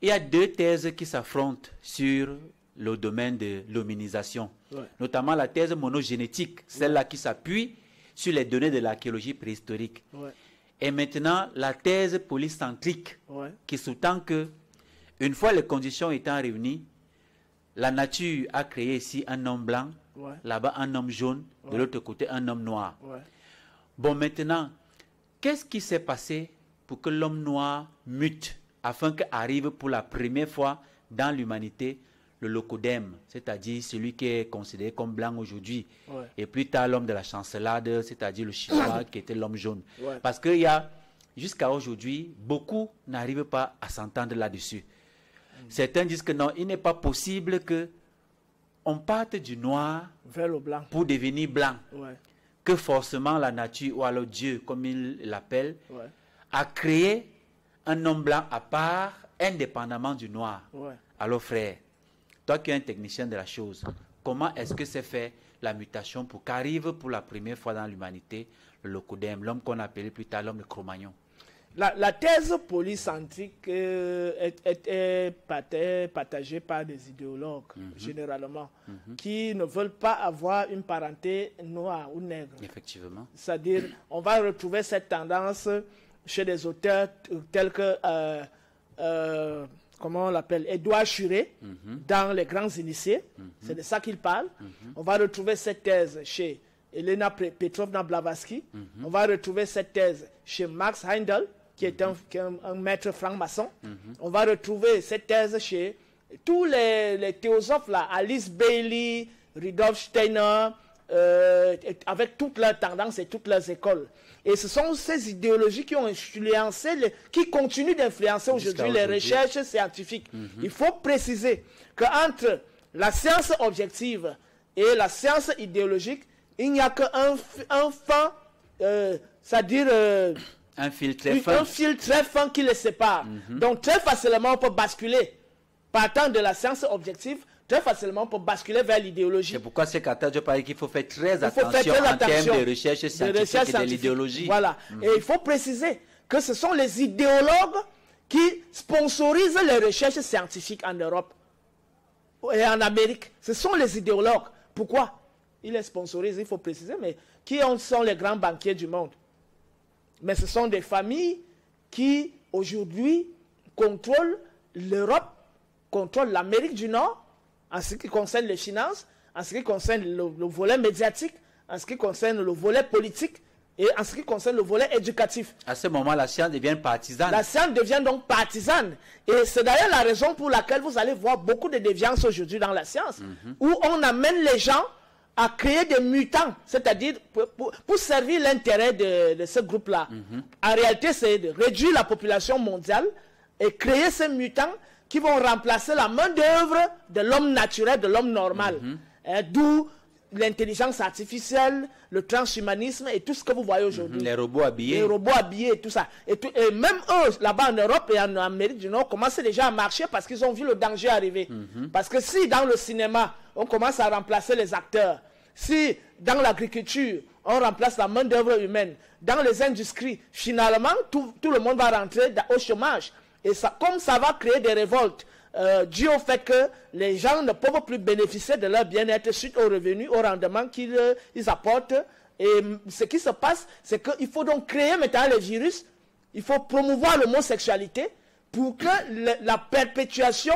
Il y a deux thèses qui s'affrontent sur le domaine de l'hominisation, notamment la thèse monogénétique, celle-là qui s'appuie sur les données de l'archéologie préhistorique. Et maintenant, la thèse polycentrique, qui sous-tend que, une fois les conditions étant réunies, la nature a créé ici un homme blanc, là-bas un homme jaune, de l'autre côté un homme noir. Bon, maintenant, qu'est-ce qui s'est passé pour que l'homme noir mute, afin qu'arrive pour la première fois dans l'humanité le locodème, c'est-à-dire celui qui est considéré comme blanc aujourd'hui, et plus tard l'homme de la chancelade, c'est-à-dire le chinois qui était l'homme jaune. Parce qu'il y a, jusqu'à aujourd'hui, beaucoup n'arrivent pas à s'entendre là-dessus. Certains disent que non, il n'est pas possible que on parte du noir vers le blanc pour devenir blanc. Que forcément la nature, ou alors Dieu, comme il l'appelle, a créé un homme blanc à part, indépendamment du noir. Alors frère, toi qui es un technicien de la chose, comment est-ce que c'est fait la mutation pour qu'arrive pour la première fois dans l'humanité le locodème, l'homme qu'on appelait plus tard l'homme de Cro-Magnon? La thèse polycentrique est partagée par des idéologues, généralement, qui ne veulent pas avoir une parenté noire ou nègre. Effectivement. C'est-à-dire, on va retrouver cette tendance chez des auteurs tels que, comment on l'appelle, Édouard Churé, dans Les Grands Initiés. C'est de ça qu'il parle. On va retrouver cette thèse chez Elena Petrovna Blavatsky. On va retrouver cette thèse chez Max Heindel, qui est un maître franc-maçon. On va retrouver cette thèse chez tous les théosophes, là, Alice Bailey, Rudolf Steiner, avec toutes leurs tendances et toutes leurs écoles. Et ce sont ces idéologies qui ont influencé, qui continuent d'influencer aujourd'hui les recherches scientifiques. Il faut préciser qu'entre la science objective et la science idéologique, il n'y a qu'un fin, c'est-à-dire un fil très fin qui les sépare. Donc très facilement on peut basculer, partant de la science objective, très facilement pour basculer vers l'idéologie. C'est pourquoi c'est qu'à je parle qu'il faut faire très attention en termes de recherche scientifique et de l'idéologie. Voilà. Et il faut préciser que ce sont les idéologues qui sponsorisent les recherches scientifiques en Europe et en Amérique. Ce sont les idéologues. Pourquoi? Ils les sponsorisent, il faut préciser, mais qui sont les grands banquiers du monde? Mais ce sont des familles qui, aujourd'hui, contrôlent l'Europe, contrôlent l'Amérique du Nord, en ce qui concerne les finances, en ce qui concerne le volet médiatique, en ce qui concerne le volet politique et en ce qui concerne le volet éducatif. À ce moment, la science devient partisane. La science devient donc partisane. Et c'est d'ailleurs la raison pour laquelle vous allez voir beaucoup de déviances aujourd'hui dans la science, où on amène les gens à créer des mutants, c'est-à-dire pour servir l'intérêt de ce groupe-là. En réalité, c'est de réduire la population mondiale et créer ces mutants qui vont remplacer la main-d'œuvre de l'homme naturel, de l'homme normal. D'où l'intelligence artificielle, le transhumanisme et tout ce que vous voyez aujourd'hui. Les robots habillés. Les robots habillés et tout ça. Et même eux, là-bas en Europe et en Amérique du Nord, commencent déjà à marcher parce qu'ils ont vu le danger arriver. Parce que si dans le cinéma, on commence à remplacer les acteurs, si dans l'agriculture, on remplace la main-d'œuvre humaine, dans les industries, finalement, tout le monde va rentrer au chômage. Et ça, comme ça va créer des révoltes, dû au fait que les gens ne peuvent plus bénéficier de leur bien-être suite aux revenus, au rendement qu'ils apportent. Et ce qui se passe, c'est qu'il faut donc créer maintenant les virus, il faut promouvoir l'homosexualité pour que la perpétuation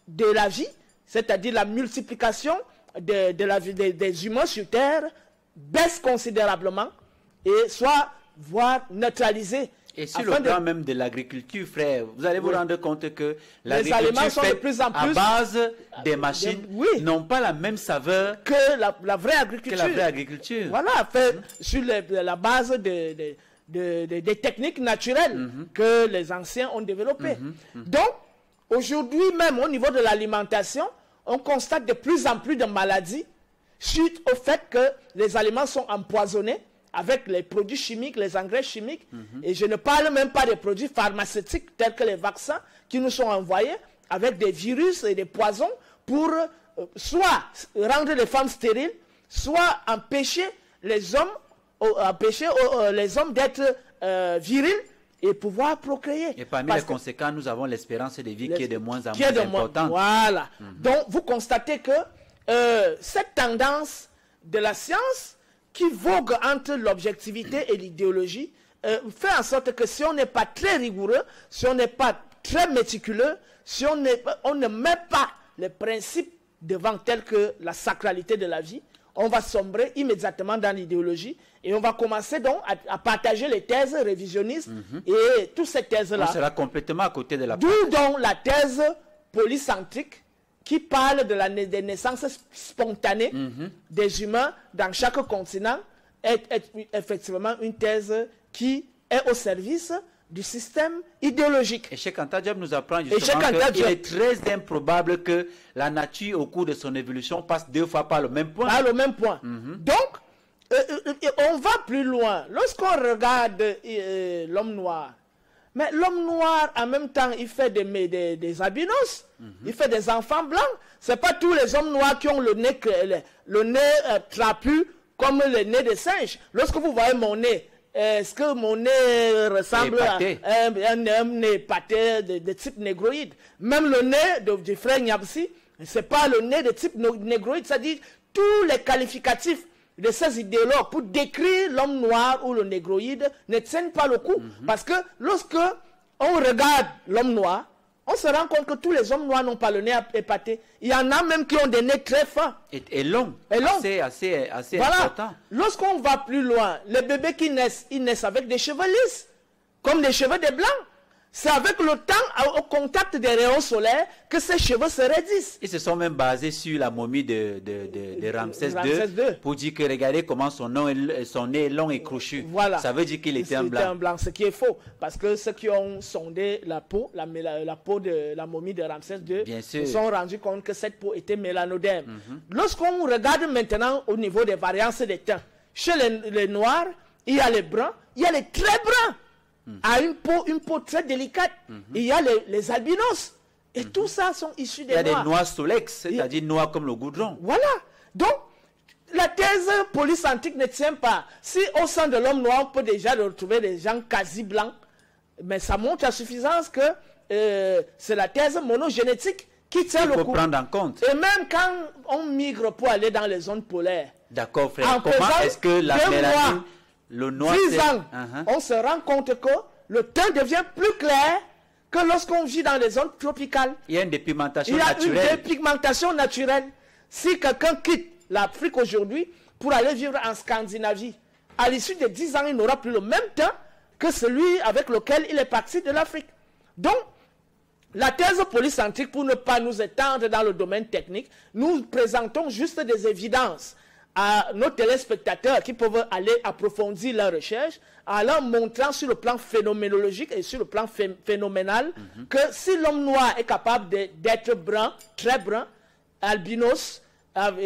de la vie, c'est-à-dire la multiplication des humains sur Terre baisse considérablement et soit voire neutralisée. Et sur le plan même de l'agriculture, frère, vous allez vous rendre compte que l'agriculture sont de plus en plus à base des machines n'ont pas la même saveur que la vraie agriculture. Voilà, fait sur la base des techniques naturelles que les anciens ont développées. Donc, aujourd'hui même, au niveau de l'alimentation, on constate de plus en plus de maladies suite au fait que les aliments sont empoisonnés avec les produits chimiques, les engrais chimiques. Et je ne parle même pas des produits pharmaceutiques tels que les vaccins qui nous sont envoyés avec des virus et des poisons pour soit rendre les femmes stériles, soit empêcher les hommes d'être virils et pouvoir procréer. Et parmi les conséquences, nous avons l'espérance de vie qui est de moins en moins importante. Voilà. Donc, vous constatez que cette tendance de la science qui vogue entre l'objectivité et l'idéologie fait en sorte que si on n'est pas très rigoureux, si on n'est pas très méticuleux, si on ne met pas les principes devant tels que la sacralité de la vie, on va sombrer immédiatement dans l'idéologie et on va commencer donc à partager les thèses révisionnistes et toutes ces thèses-là. On sera complètement à côté de la D'où donc la thèse polycentrique qui parle de des naissances spontanées des humains dans chaque continent est effectivement une thèse qui est au service du système idéologique. Et Cheikh Anta Diop nous apprend justement qu'il est très improbable que la nature, au cours de son évolution, passe 2 fois par le même point. Par le même point. Donc, on va plus loin. Lorsqu'on regarde l'homme noir, mais l'homme noir, en même temps, il fait des albinos, il fait des enfants blancs. Ce n'est pas tous les hommes noirs qui ont le nez trapu comme le nez des singes. Lorsque vous voyez mon nez, est-ce que mon nez ressemble à un nez épaté de type négroïde? Même le nez du frère Niabsi, ce n'est pas le nez de type négroïde, c'est-à-dire tous les qualificatifs de ces idéologues pour décrire l'homme noir ou le négroïde ne tiennent pas le coup. Parce que lorsque on regarde l'homme noir, on se rend compte que tous les hommes noirs n'ont pas le nez épaté. Il y en a même qui ont des nez très fins. Et longs. Assez voilà. important. Lorsqu'on va plus loin, les bébés qui naissent, ils naissent avec des cheveux lisses, comme des cheveux des blancs. C'est avec le temps, au contact des rayons solaires, que ces cheveux se raidissent. Ils se sont même basés sur la momie de Ramsès II pour dire que regardez comment son nez est long et crochu. Voilà. Ça veut dire qu'il était un blanc. Ce qui est faux. Parce que ceux qui ont sondé la peau, la peau de la momie de Ramsès II, se sont rendus compte que cette peau était mélanodème. Lorsqu'on regarde maintenant au niveau des variances des teints, chez les noirs, il y a les bruns, il y a les très bruns. A une peau très délicate. Il y a les albinos. Et tout ça sont issus des noirs. Il y a des noirs solex, c'est-à-dire noirs comme le goudron. Voilà. Donc, la thèse polycentrique ne tient pas. Si au sein de l'homme noir, on peut déjà retrouver des gens quasi blancs, mais ça montre à suffisance que c'est la thèse monogénétique qui tient le coup. Il faut prendre en compte. Et même quand on migre pour aller dans les zones polaires. D'accord, frère. Comment est-ce que la mélanine... Le noir, 10 ans, on se rend compte que le teint devient plus clair que lorsqu'on vit dans les zones tropicales. Il y a une dépigmentation naturelle. Il y a une dépigmentation naturelle. Si quelqu'un quitte l'Afrique aujourd'hui pour aller vivre en Scandinavie, à l'issue de 10 ans, il n'aura plus le même teint que celui avec lequel il est parti de l'Afrique. Donc, la thèse polycentrique, pour ne pas nous étendre dans le domaine technique, nous présentons juste des évidences à nos téléspectateurs qui peuvent aller approfondir leurs recherches, en leur montrant sur le plan phénoménologique et sur le plan phénoménal que si l'homme noir est capable d'être brun, très brun, albinos,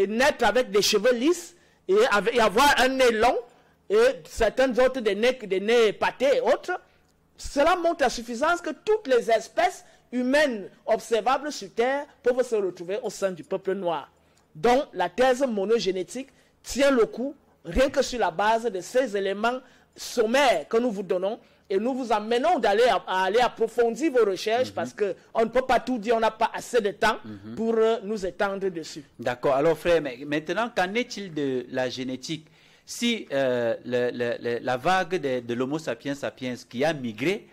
naître avec des cheveux lisses et avoir un nez long et certains autres des nez épatés et autres, cela montre à suffisance que toutes les espèces humaines observables sur Terre peuvent se retrouver au sein du peuple noir. Donc, la thèse monogénétique tient le coup rien que sur la base de ces éléments sommaires que nous vous donnons et nous vous amenons d'aller aller approfondir vos recherches parce qu'on ne peut pas tout dire, on n'a pas assez de temps pour nous étendre dessus. D'accord. Alors, frère, maintenant, qu'en est-il de la génétique? Si la vague de l'Homo sapiens sapiens qui a migré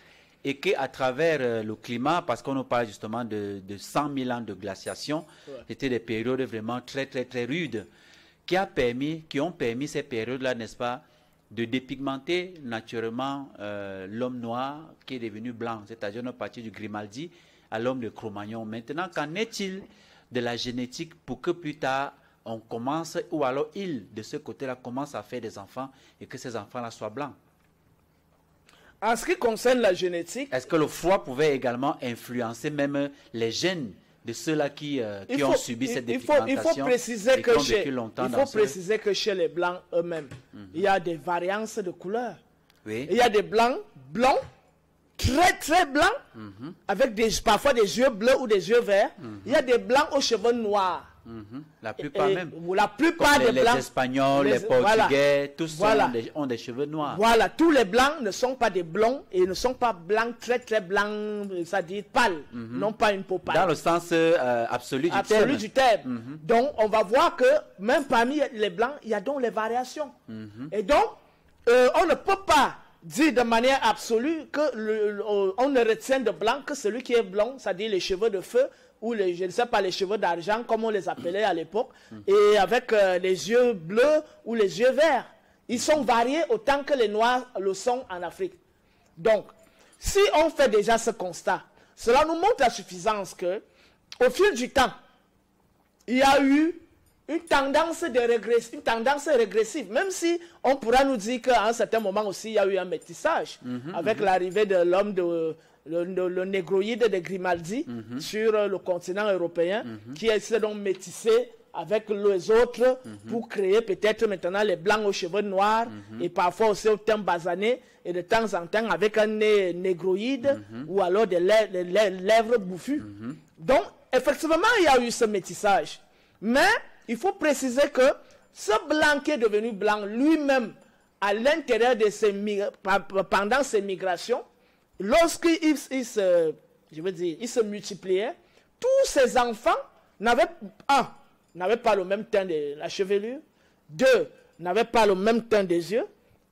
et qu'à travers le climat, parce qu'on nous parle justement de 100 000 ans de glaciation, c'était des périodes vraiment très, très, très rudes, qui ont permis ces périodes-là, n'est-ce pas, de dépigmenter naturellement l'homme noir qui est devenu blanc, c'est-à-dire on est parti du Grimaldi à l'homme de Cro-Magnon. Maintenant, qu'en est-il de la génétique pour que plus tard on commence, ou alors il, de ce côté-là, commence à faire des enfants et que ces enfants-là soient blancs? En ce qui concerne la génétique... Est-ce que le froid pouvait également influencer même les gènes de ceux-là qui ont subi cette dépigmentation? Il faut préciser que chez les Blancs eux-mêmes, il y a des variances de couleurs. Oui. Il y a des Blancs blonds, très très blancs, avec parfois des yeux bleus ou des yeux verts. Il y a des Blancs aux cheveux noirs. La plupart même. La plupart des les Blancs. Espagnols, les Portugais, tous ont des cheveux noirs. Voilà, tous les Blancs ne sont pas des blonds et ne sont pas blancs, très très blancs, c'est-à-dire pâles, non pas une peau pâle. Dans le sens absolu du terme. Donc, on va voir que même parmi les Blancs, il y a donc les variations. Et donc, on ne peut pas dire de manière absolue que on ne retient de blanc que celui qui est blond, c'est-à-dire les cheveux de feu, ou je ne sais pas, les cheveux d'argent, comme on les appelait à l'époque, et avec les yeux bleus ou les yeux verts. Ils sont variés autant que les noirs le sont en Afrique. Donc, si on fait déjà ce constat, cela nous montre à suffisance que, au fil du temps, il y a eu une tendance régressive, même si on pourra nous dire qu'à un certain moment aussi, il y a eu un métissage, avec l'arrivée de l'homme le négroïde de Grimaldi sur le continent européen, qui essaie donc métisser avec les autres pour créer peut-être maintenant les blancs aux cheveux noirs et parfois aussi au teint basané et de temps en temps avec un nez négroïde ou alors des lèvres bouffues. Donc effectivement il y a eu ce métissage, mais il faut préciser que ce blanc qui est devenu blanc lui-même à l'intérieur de pendant ses migrations, lorsqu'il se multipliait, tous ces enfants n'avaient pas le même teint de la chevelure, 2 n'avaient pas le même teint des yeux,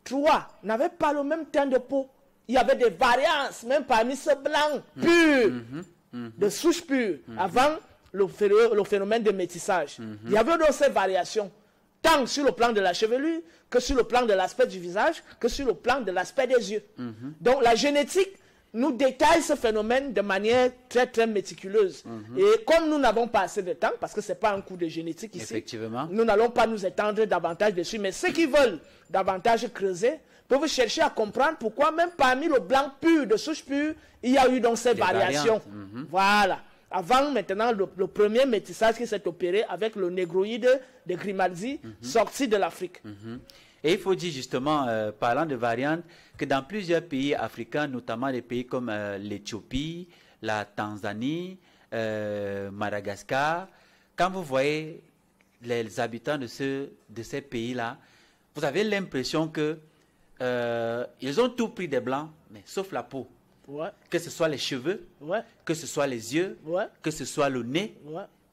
3 n'avaient pas le même teint de peau. Il y avait des variances, même parmi ce blanc pur, de souche pure, avant le phénomène de métissage. Il y avait donc ces variations, tant sur le plan de la chevelure, que sur le plan de l'aspect du visage, que sur le plan de l'aspect des yeux. Donc la génétique nous détaille ce phénomène de manière très très méticuleuse. Et comme nous n'avons pas assez de temps, parce que ce n'est pas un coup de génétique ici, nous n'allons pas nous étendre davantage dessus, mais ceux qui veulent davantage creuser peuvent chercher à comprendre pourquoi même parmi le blanc pur, de souche pure, il y a eu donc ces variations. Voilà. Avant maintenant le premier métissage qui s'est opéré avec le négroïde de Grimaldi sorti de l'Afrique. Et il faut dire justement, parlant de variantes, que dans plusieurs pays africains, notamment des pays comme l'Éthiopie, la Tanzanie, Madagascar, quand vous voyez les habitants de ces pays-là, vous avez l'impression que ils ont tout pris des blancs, mais sauf la peau. Que ce soit les cheveux, que ce soit les yeux, que ce soit le nez,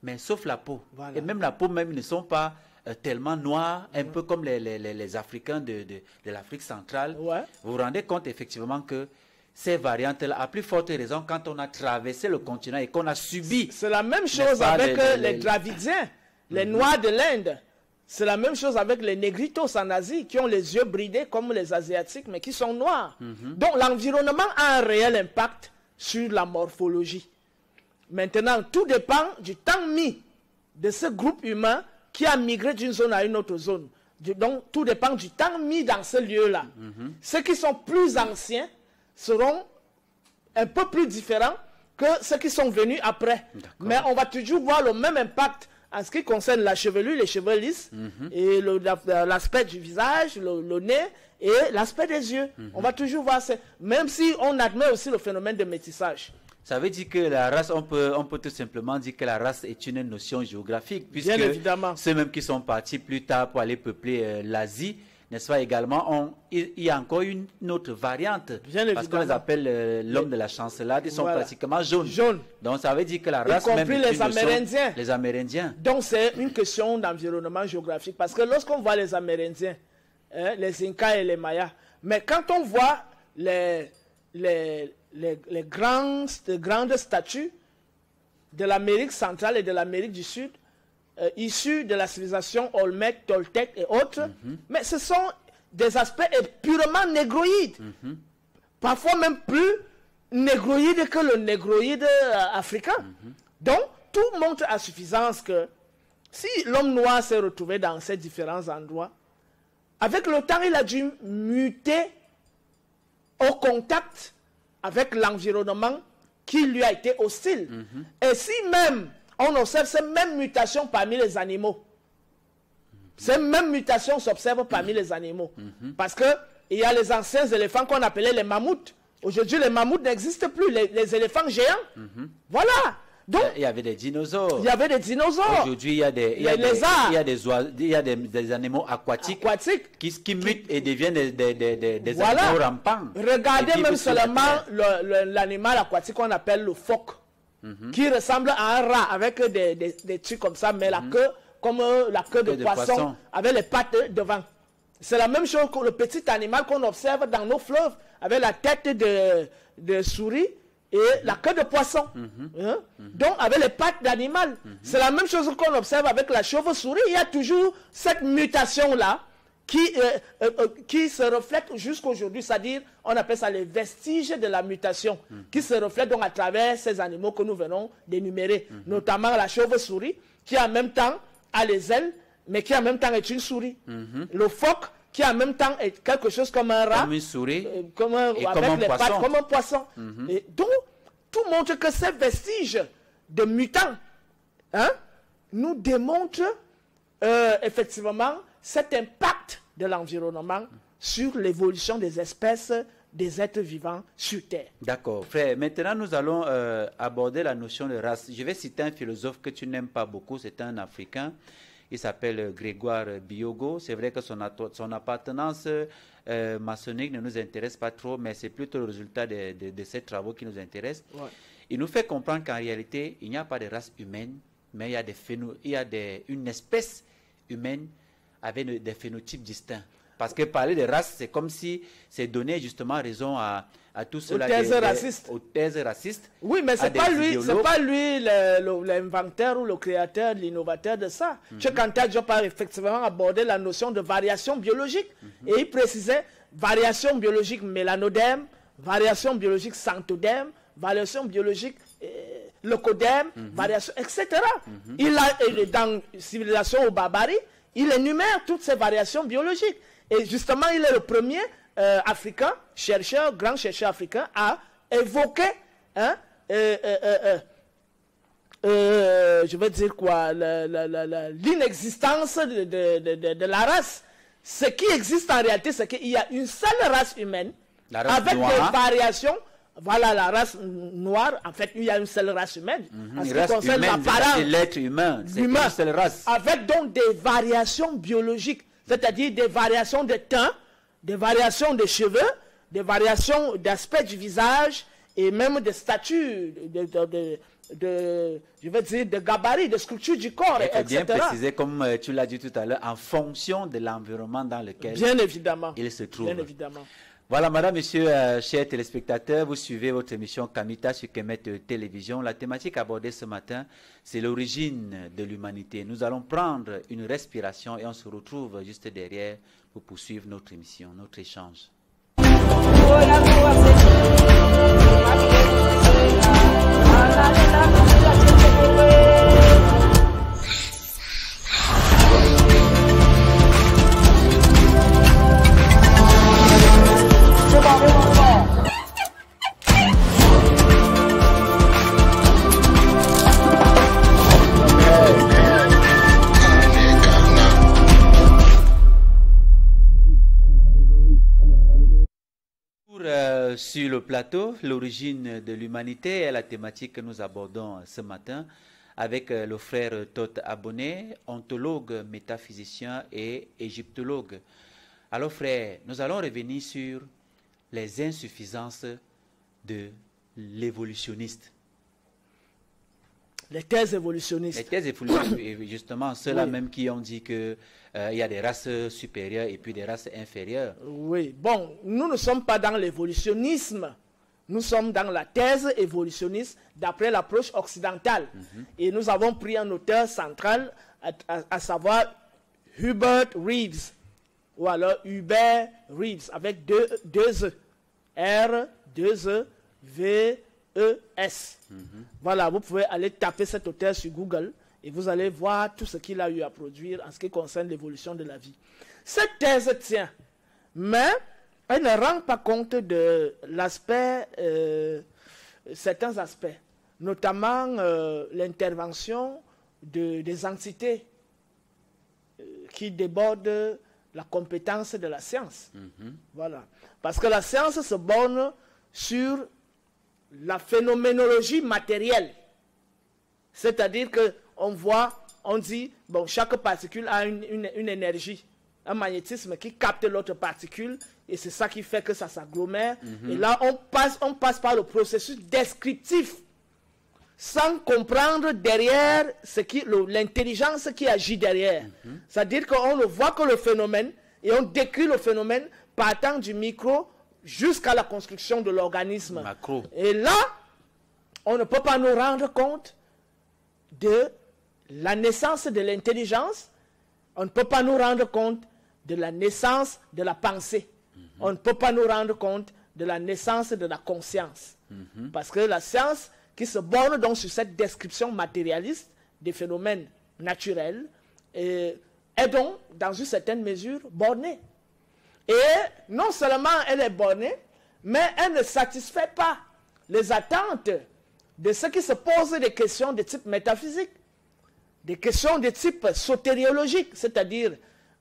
mais sauf la peau. Et même la peau même ne sont pas tellement noirs, un peu comme les Africains de l'Afrique centrale. Vous vous rendez compte effectivement que ces variantes-là, à plus forte raison, quand on a traversé le continent et qu'on a subi... C'est la même chose avec les Dravidiens, les Noirs de l'Inde. C'est la même chose avec les négritos en Asie, qui ont les yeux bridés comme les Asiatiques, mais qui sont noirs. Donc l'environnement a un réel impact sur la morphologie. Maintenant, tout dépend du temps mis de ce groupe humain qui a migré d'une zone à une autre zone. Donc tout dépend du temps mis dans ce lieu-là. Ceux qui sont plus anciens seront un peu plus différents que ceux qui sont venus après. Mais on va toujours voir le même impact en ce qui concerne la chevelure, les cheveux lisses, et l'aspect du visage, le nez et l'aspect des yeux. On va toujours voir ça, même si on admet aussi le phénomène de métissage. Ça veut dire que la race, on peut tout simplement dire que la race est une notion géographique, puisque bien évidemment, ceux-mêmes qui sont partis plus tard pour aller peupler l'Asie, n'est-ce pas, également, il y a encore une autre variante, parce qu'on les appelle l'homme de la chancelade, ils sont pratiquement jaunes. Donc ça veut dire que la race, y compris même les Amérindiens. Donc c'est une question d'environnement géographique, parce que lorsqu'on voit les Amérindiens, les Incas et les Mayas, mais quand on voit les les grandes statues de l'Amérique centrale et de l'Amérique du Sud, issues de la civilisation Olmec, Toltec et autres, mais ce sont des aspects purement négroïdes, parfois même plus négroïdes que le négroïde africain. Donc, tout montre à suffisance que si l'homme noir s'est retrouvé dans ces différents endroits, avec le temps, il a dû muter au contact avec l'environnement qui lui a été hostile. Et si même on observe ces mêmes mutations parmi les animaux, ces mêmes mutations s'observent parmi les animaux. Parce qu'il y a les anciens éléphants qu'on appelait les mammouths. Aujourd'hui, les mammouths n'existent plus, les éléphants géants. Voilà. Donc, il y avait des dinosaures. Il y avait des dinosaures. Aujourd'hui, il y a des lézards. Il y a des animaux aquatiques qui mutent et deviennent des animaux rampants. Regardez même seulement l'animal aquatique qu'on appelle le phoque, qui ressemble à un rat avec des trucs comme ça, mais la queue comme la queue de poisson avec les pattes devant. C'est la même chose que le petit animal qu'on observe dans nos fleuves avec la tête de souris et la queue de poisson. Donc avec les pattes d'animal. C'est la même chose qu'on observe avec la chauve-souris. Il y a toujours cette mutation-là qui se reflète jusqu'à aujourd'hui. C'est-à-dire, on appelle ça les vestiges de la mutation, qui se reflètent donc à travers ces animaux que nous venons d'énumérer. Notamment la chauve-souris, qui en même temps a les ailes, mais qui en même temps est une souris. Le phoque, qui en même temps est quelque chose comme un rat, comme une souris, avec les pattes comme un poisson. Et donc, tout montre que ces vestiges de mutants nous démontrent effectivement cet impact de l'environnement sur l'évolution des espèces, des êtres vivants sur Terre. D'accord. Frère, maintenant nous allons aborder la notion de race. Je vais citer un philosophe que tu n'aimes pas beaucoup, c'est un Africain. Il s'appelle Grégoire Biogo. C'est vrai que son appartenance maçonnique ne nous intéresse pas trop, mais c'est plutôt le résultat de ses travaux qui nous intéressent. Ouais. Il nous fait comprendre qu'en réalité, il n'y a pas de race humaine, mais il y a une espèce humaine avec des phénotypes distincts. Parce que parler de race, c'est comme si c'est donner justement raison à tout cela. Aux thèses racistes. Oui, mais c'est pas lui l'inventeur ou le créateur, l'innovateur de ça. Cheikh Anta Diop a effectivement abordé la notion de variation biologique. Et il précisait variation biologique mélanodème, variation biologique xanthodème, variation biologique leucodème, variation, etc. Il a, dans Civilisation ou Barbarie, il énumère toutes ces variations biologiques. Et justement, il est le premier africain, grand chercheur africain, à évoquer, je veux dire quoi, l'inexistence de la race. Ce qui existe en réalité, c'est qu'il y a une seule race humaine, avec des variations. Voilà, la race noire, en fait, il y a une seule race humaine. En ce qui concerne l'apparence, l'être humain, c'est une seule race. Avec donc des variations biologiques, c'est-à-dire des variations de teint, des variations de cheveux, des variations d'aspect du visage, et même de statut, je veux dire, de gabarit, de structure du corps, etc. Il faut bien préciser, comme tu l'as dit tout à l'heure, en fonction de l'environnement dans lequel il se trouve. Bien évidemment. Voilà, madame, monsieur, chers téléspectateurs, vous suivez votre émission Kamita sur Kemet Télévision. La thématique abordée ce matin, c'est l'origine de l'humanité. Nous allons prendre une respiration et on se retrouve juste derrière pour poursuivre notre émission, notre échange. Sur le plateau, l'origine de l'humanité est la thématique que nous abordons ce matin avec le frère Toth Abonné, ontologue, métaphysicien et égyptologue. Alors frère, nous allons revenir sur les insuffisances de l'évolutionniste. Les thèses évolutionnistes. Les thèses évolutionnistes, justement, ceux-là même qui ont dit qu'il y a des races supérieures et puis des races inférieures. Oui, bon, nous ne sommes pas dans l'évolutionnisme. Nous sommes dans la thèse évolutionniste d'après l'approche occidentale. Et nous avons pris un auteur central, à savoir Hubert Reeves, ou alors Hubert Reeves, avec deux E. R, 2 E, V, E, S. Voilà, vous pouvez aller taper cet auteur sur Google et vous allez voir tout ce qu'il a eu à produire en ce qui concerne l'évolution de la vie. Cette thèse tient, mais elle ne rend pas compte de l'aspect, certains aspects, notamment l'intervention des entités qui débordent la compétence de la science. Voilà. Parce que la science se borne sur la phénoménologie matérielle. C'est-à-dire qu'on voit, on dit, bon, chaque particule a une énergie, un magnétisme qui capte l'autre particule, et c'est ça qui fait que ça s'agglomère. Et là, on passe par le processus descriptif, sans comprendre derrière l'intelligence qui agit derrière. C'est-à-dire qu'on ne voit que le phénomène, et on décrit le phénomène partant du micro jusqu'à la construction de l'organisme. Et là, on ne peut pas nous rendre compte de la naissance de l'intelligence, on ne peut pas nous rendre compte de la naissance de la pensée. On ne peut pas nous rendre compte de la naissance de la conscience. Parce que la science, qui se borne donc sur cette description matérialiste des phénomènes naturels, est donc, dans une certaine mesure, bornée. Et non seulement elle est bornée, mais elle ne satisfait pas les attentes de ceux qui se posent des questions de type métaphysique, des questions de type sotériologique, c'est-à-dire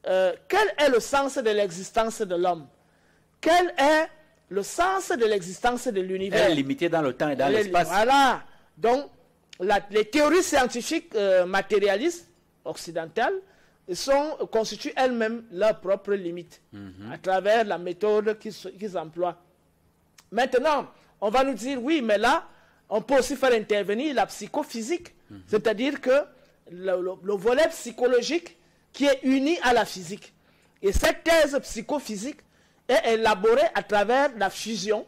quel est le sens de l'existence de l'homme? Quel est le sens de l'existence de l'univers? Elle est limitée dans le temps et dans l'espace. Voilà. Donc, les théories scientifiques matérialistes occidentales constituent elles-mêmes leurs propres limites à travers la méthode qu'ils emploient. Maintenant, on va nous dire, oui, mais là, on peut aussi faire intervenir la psychophysique, c'est-à-dire que le volet psychologique qui est uni à la physique. Et cette thèse psychophysique est élaborée à travers la fusion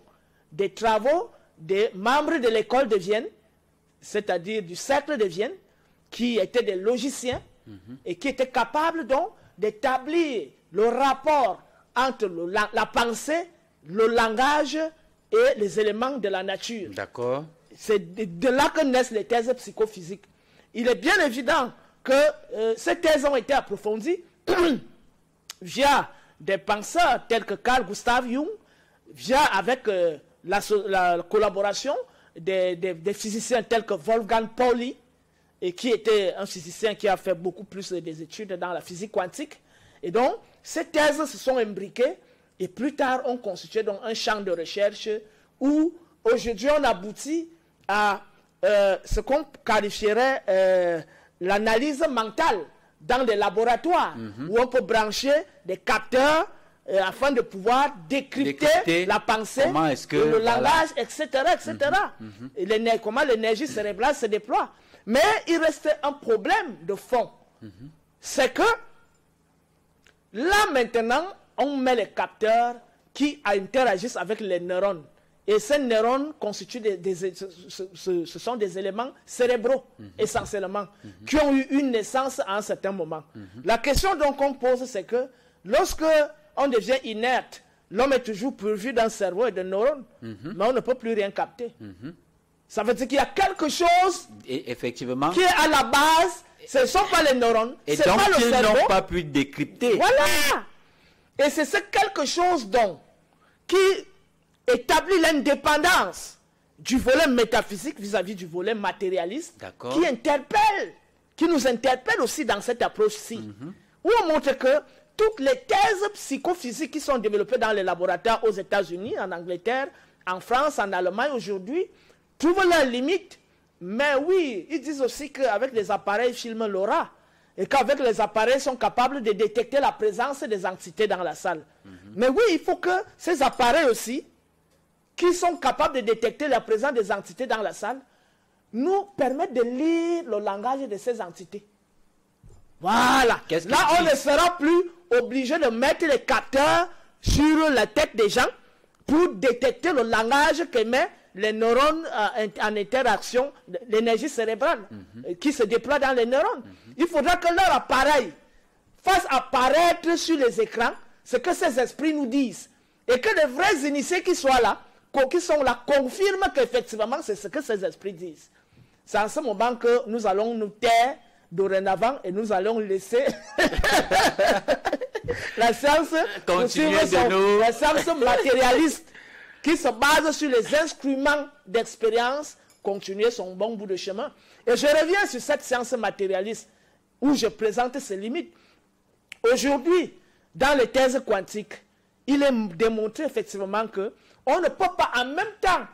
des travaux des membres de l'école de Vienne, c'est-à-dire du cercle de Vienne, qui étaient des logiciens et qui étaient capables donc d'établir le rapport entre la pensée, le langage et les éléments de la nature. D'accord. C'est de là que naissent les thèses psychophysiques. Il est bien évident que ces thèses ont été approfondies via des penseurs tels que Carl Gustav Jung, via avec la collaboration des physiciens tels que Wolfgang Pauli, et qui était un physicien qui a fait beaucoup plus des études dans la physique quantique. Et donc, ces thèses se sont imbriquées et plus tard ont constitué donc un champ de recherche où aujourd'hui on aboutit à ce qu'on qualifierait l'analyse mentale dans des laboratoires où on peut brancher des capteurs afin de pouvoir décrypter la pensée, le langage, etc. Et comment l'énergie cérébrale se déploie. Mais il reste un problème de fond. C'est que là maintenant, on met les capteurs qui interagissent avec les neurones. Et ces neurones constituent ce sont des éléments cérébraux, essentiellement, qui ont eu une naissance à un certain moment. La question donc qu'on pose, c'est que lorsque on devient inerte, l'homme est toujours pourvu d'un cerveau et de neurones, mais on ne peut plus rien capter. Ça veut dire qu'il y a quelque chose et effectivement, qui est à la base, ce ne sont pas les neurones, et c'est donc pas le ils cerveau. n'ont pas pu décrypter. Voilà. Et c'est ce quelque chose donc qui établit l'indépendance du volet métaphysique vis-à-vis du volet matérialiste, qui nous interpelle aussi dans cette approche-ci, où on montre que toutes les thèses psychophysiques qui sont développées dans les laboratoires aux États-Unis, en Angleterre, en France, en Allemagne aujourd'hui, trouvent leurs limites. Mais oui, ils disent aussi qu'avec les appareils, ils filment l'aura. Et qu'avec les appareils, ils sont capables de détecter la présence des entités dans la salle. Mais oui, il faut que ces appareils aussi, qui sont capables de détecter la présence des entités dans la salle, nous permettent de lire le langage de ces entités. Voilà. Là, on ne sera plus obligé de mettre les capteurs sur la tête des gens pour détecter le langage qu'émettent les neurones en interaction, l'énergie cérébrale qui se déploie dans les neurones. Il faudra que leur appareil fasse apparaître sur les écrans ce que ces esprits nous disent. Et que les vrais initiés qui sont là, confirment qu'effectivement c'est ce que ces esprits disent. C'est en ce moment que nous allons nous taire dorénavant et nous allons laisser la science la science matérialiste qui se base sur les instruments d'expérience continuer son bon bout de chemin. Et je reviens sur cette science matérialiste où je présente ses limites. Aujourd'hui, dans les thèses quantiques, il est démontré effectivement que on ne peut pas en même temps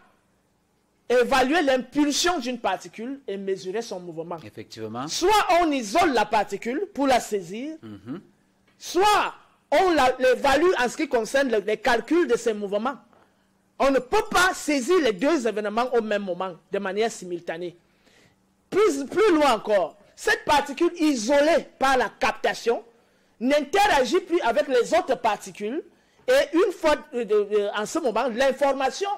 évaluer l'impulsion d'une particule et mesurer son mouvement. Effectivement. Soit on isole la particule pour la saisir, soit on l'évalue en ce qui concerne les calculs de ses mouvements. On ne peut pas saisir les deux événements au même moment, de manière simultanée. Plus loin encore, cette particule isolée par la captation n'interagit plus avec les autres particules et une fois, en ce moment, l'information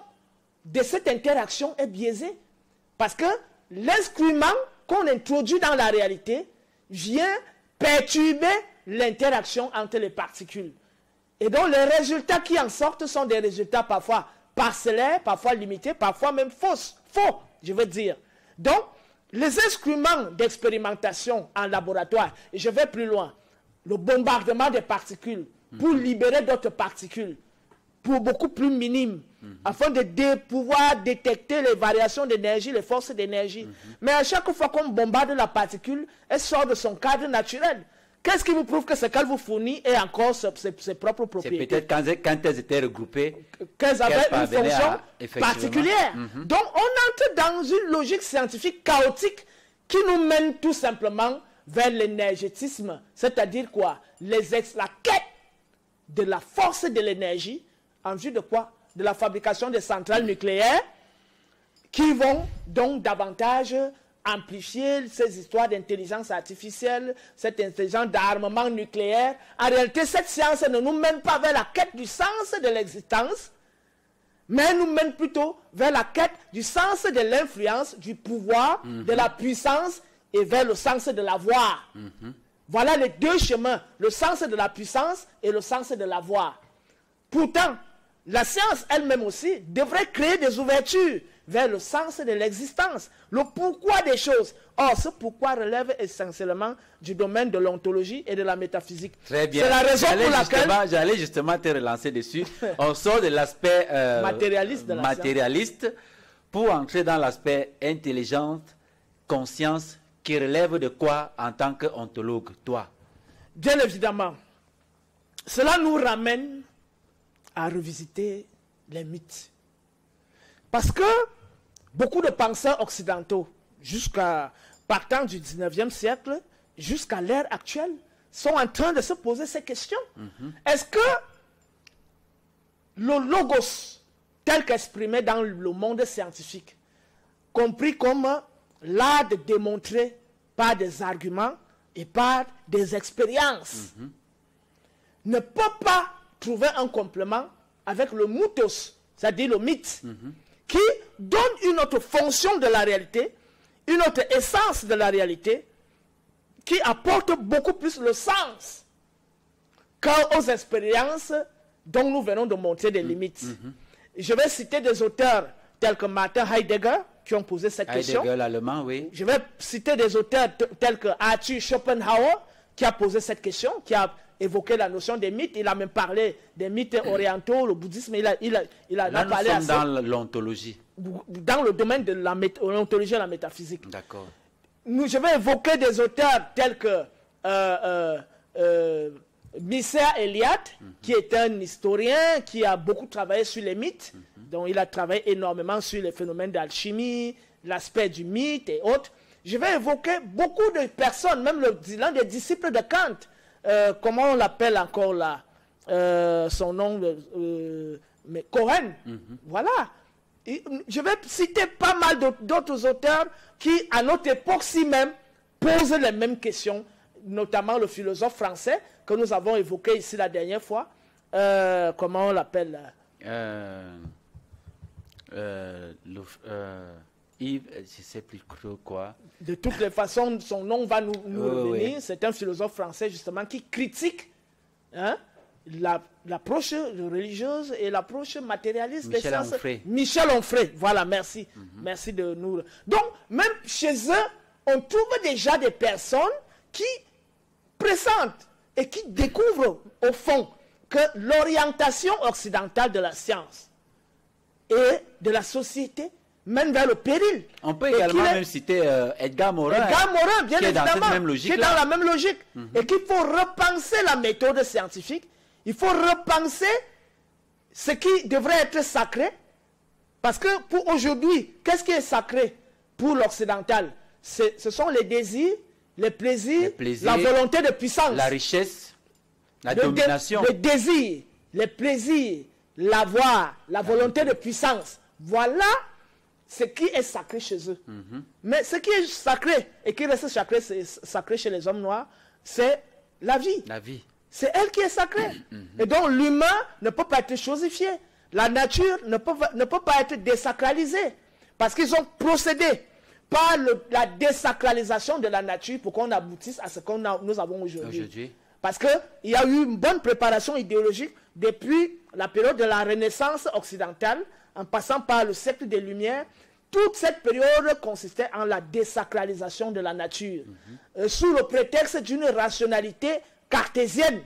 de cette interaction est biaisée. Parce que l'instrument qu'on introduit dans la réalité vient perturber l'interaction entre les particules. Et donc les résultats qui en sortent sont des résultats parfois parcellaires, parfois limités, parfois même faux, je veux dire. Donc, les instruments d'expérimentation en laboratoire, et je vais plus loin, le bombardement des particules pour libérer d'autres particules, pour beaucoup plus minimes, afin de pouvoir détecter les variations d'énergie, les forces d'énergie. Mais à chaque fois qu'on bombarde la particule, elle sort de son cadre naturel. Qu'est-ce qui vous prouve que ce qu'elle vous fournit est encore ses propres propriétés? C'est peut-être quand elles étaient regroupées qu'elles avaient une fonction particulière. Donc on entre dans une logique scientifique chaotique qui nous mène tout simplement vers l'énergétisme. C'est-à-dire quoi? La quête de la force de l'énergie en vue de quoi? De la fabrication des centrales nucléaires qui vont donc davantage amplifier ces histoires d'intelligence artificielle, cette intelligence d'armement nucléaire. En réalité, cette science ne nous mène pas vers la quête du sens de l'existence, mais elle nous mène plutôt vers la quête du sens de l'influence, du pouvoir, de la puissance et vers le sens de l'avoir. Voilà les deux chemins, le sens de la puissance et le sens de l'avoir. Pourtant, la science elle-même aussi devrait créer des ouvertures vers le sens de l'existence, le pourquoi des choses. Or, ce pourquoi relève essentiellement du domaine de l'ontologie et de la métaphysique. Très bien. C'est la raison pour laquelle... J'allais justement te relancer dessus. On sort de l'aspect matérialiste pour entrer dans l'aspect intelligence, conscience, qui relève de quoi en tant qu'ontologue, toi? Bien évidemment. Cela nous ramène à revisiter les mythes. Parce que beaucoup de penseurs occidentaux, partant du 19e siècle jusqu'à l'ère actuelle, sont en train de se poser ces questions. Est-ce que le logos, tel qu'exprimé dans le monde scientifique, compris comme l'art de démontrer par des arguments et par des expériences, ne peut pas trouver un complément avec le mythos, c'est-à-dire le mythe, qui donne une autre fonction de la réalité, une autre essence de la réalité, qui apporte beaucoup plus le sens qu'aux expériences dont nous venons de montrer des limites. Je vais citer des auteurs tels que Martin Heidegger, qui ont posé cette question. Heidegger, l'allemand, oui. Je vais citer des auteurs tels que Arthur Schopenhauer, qui a posé cette question, qui a évoqué la notion des mythes. Il a même parlé des mythes orientaux, le bouddhisme. Il a Là, parlé nous sommes dans l'ontologie. Dans le domaine de l'ontologie et la métaphysique. D'accord. Je vais évoquer des auteurs tels que Mircea Eliade, qui est un historien qui a beaucoup travaillé sur les mythes. Donc, il a travaillé énormément sur les phénomènes d'alchimie, l'aspect du mythe et autres. Je vais évoquer beaucoup de personnes, même l'un des disciples de Kant. Comment on l'appelle encore là, son nom, mais Cohen. Voilà. Et je vais citer pas mal d'autres auteurs qui, à notre époque-ci même, posent les mêmes questions, notamment le philosophe français que nous avons évoqué ici la dernière fois. Comment on l'appelle Yves, je ne sais plus trop quoi. De toutes les façons, son nom va nous revenir. Oui. C'est un philosophe français, justement, qui critique l'approche religieuse et l'approche matérialiste des Michel sciences. Onfray. Michel Onfray, voilà, merci. Merci de nous... Donc, même chez eux, on trouve déjà des personnes qui pressentent et qui découvrent, au fond, que l'orientation occidentale de la science et de la société mène vers le péril. On peut également même citer Edgar Morin. Edgar Morin, bien qui est évidemment, dans cette même logique qui est dans la même logique. Et qu'il faut repenser la méthode scientifique. Il faut repenser ce qui devrait être sacré. Parce que pour aujourd'hui, qu'est-ce qui est sacré pour l'occidental? Ce sont les désirs, les plaisirs, la volonté de puissance. La richesse, la domination. Les désirs, les plaisirs, l'avoir, la volonté de puissance. Voilà ce qui est sacré chez eux. Mais ce qui est sacré et qui reste sacré chez les hommes noirs, c'est la vie. La vie. C'est elle qui est sacrée. Et donc l'humain ne peut pas être chosifié. La nature ne peut pas être désacralisée. Parce qu'ils ont procédé par la désacralisation de la nature pour qu'on aboutisse à ce que nous avons aujourd'hui. Parce qu'il y a eu une bonne préparation idéologique depuis la période de la Renaissance occidentale, en passant par le siècle des Lumières. Toute cette période consistait en la désacralisation de la nature, sous le prétexte d'une rationalité cartésienne,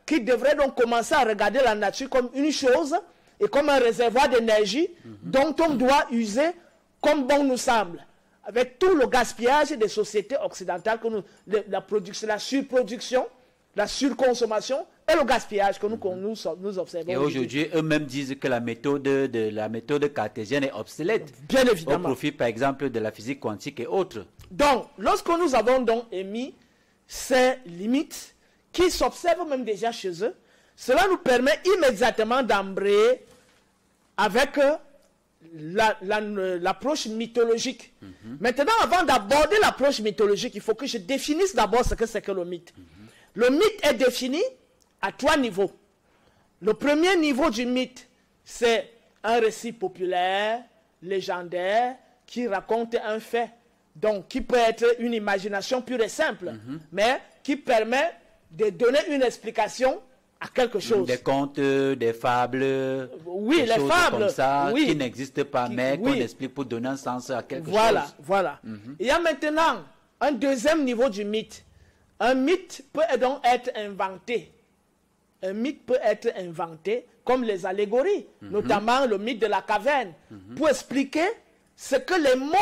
qui devrait donc commencer à regarder la nature comme une chose et comme un réservoir d'énergie dont on doit user comme bon nous semble. Avec tout le gaspillage des sociétés occidentales, la surproduction, la surconsommation et le gaspillage que nous observons. Et aujourd'hui, eux-mêmes disent que la méthode cartésienne est obsolète. Bien évidemment. Au profit, par exemple, de la physique quantique et autres. Donc, lorsque nous avons donc émis ces limites, qui s'observent même déjà chez eux, cela nous permet immédiatement d'embrayer avec l'approche mythologique. Maintenant, avant d'aborder l'approche mythologique, il faut que je définisse d'abord ce que c'est que le mythe. Le mythe est défini à 3 niveaux. Le premier niveau du mythe, c'est un récit populaire, légendaire, qui raconte un fait, donc qui peut être une imagination pure et simple, mais qui permet de donner une explication à quelque chose. Des contes, des fables, oui, des les choses fables, comme ça, oui, qui n'existent pas, mais qu'on explique pour donner un sens à quelque chose. Voilà. Il y a maintenant un deuxième niveau du mythe. Un mythe peut donc être inventé. Un mythe peut être inventé comme les allégories, notamment le mythe de la caverne, pour expliquer ce que les mots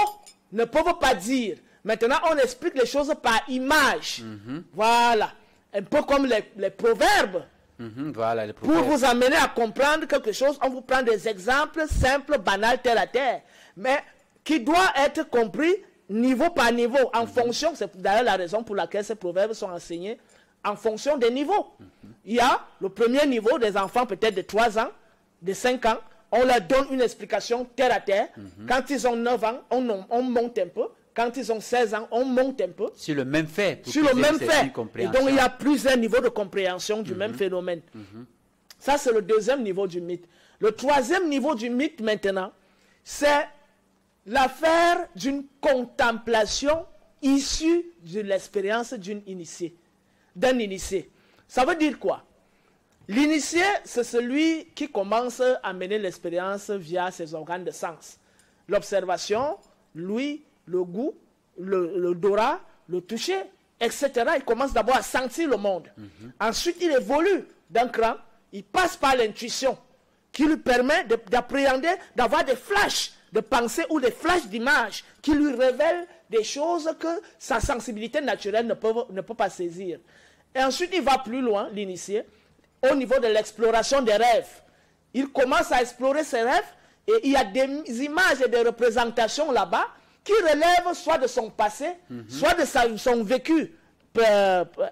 ne peuvent pas dire. Maintenant, on explique les choses par image. Voilà. Un peu comme les proverbes. Voilà, les proverbes. Pour vous amener à comprendre quelque chose, on vous prend des exemples simples, banals, terre à terre, mais qui doit être compris niveau par niveau, en fonction, c'est d'ailleurs la raison pour laquelle ces proverbes sont enseignés, en fonction des niveaux. Il y a le premier niveau des enfants peut-être de 3 ans, de 5 ans, on leur donne une explication terre à terre. Quand ils ont 9 ans, on monte un peu. Quand ils ont 16 ans, on monte un peu. Sur le même fait. Sur le même fait. Et donc il y a plusieurs niveaux de compréhension du même phénomène. Ça, c'est le deuxième niveau du mythe. Le troisième niveau du mythe maintenant, c'est l'affaire d'une contemplation issue de l'expérience d'un initié. Ça veut dire quoi? L'initié, c'est celui qui commence à mener l'expérience via ses organes de sens. L'observation, l'ouïe, le goût, l'odorat, le toucher, etc. Il commence d'abord à sentir le monde. Ensuite, il évolue d'un cran, il passe par l'intuition qui lui permet d'appréhender, d'avoir des flashs de pensée ou des flashs d'images qui lui révèlent des choses que sa sensibilité naturelle ne peut pas saisir. Et ensuite, il va plus loin, l'initié, au niveau de l'exploration des rêves. Il commence à explorer ses rêves et il y a des images et des représentations là-bas qui relèvent soit de son passé, soit de son vécu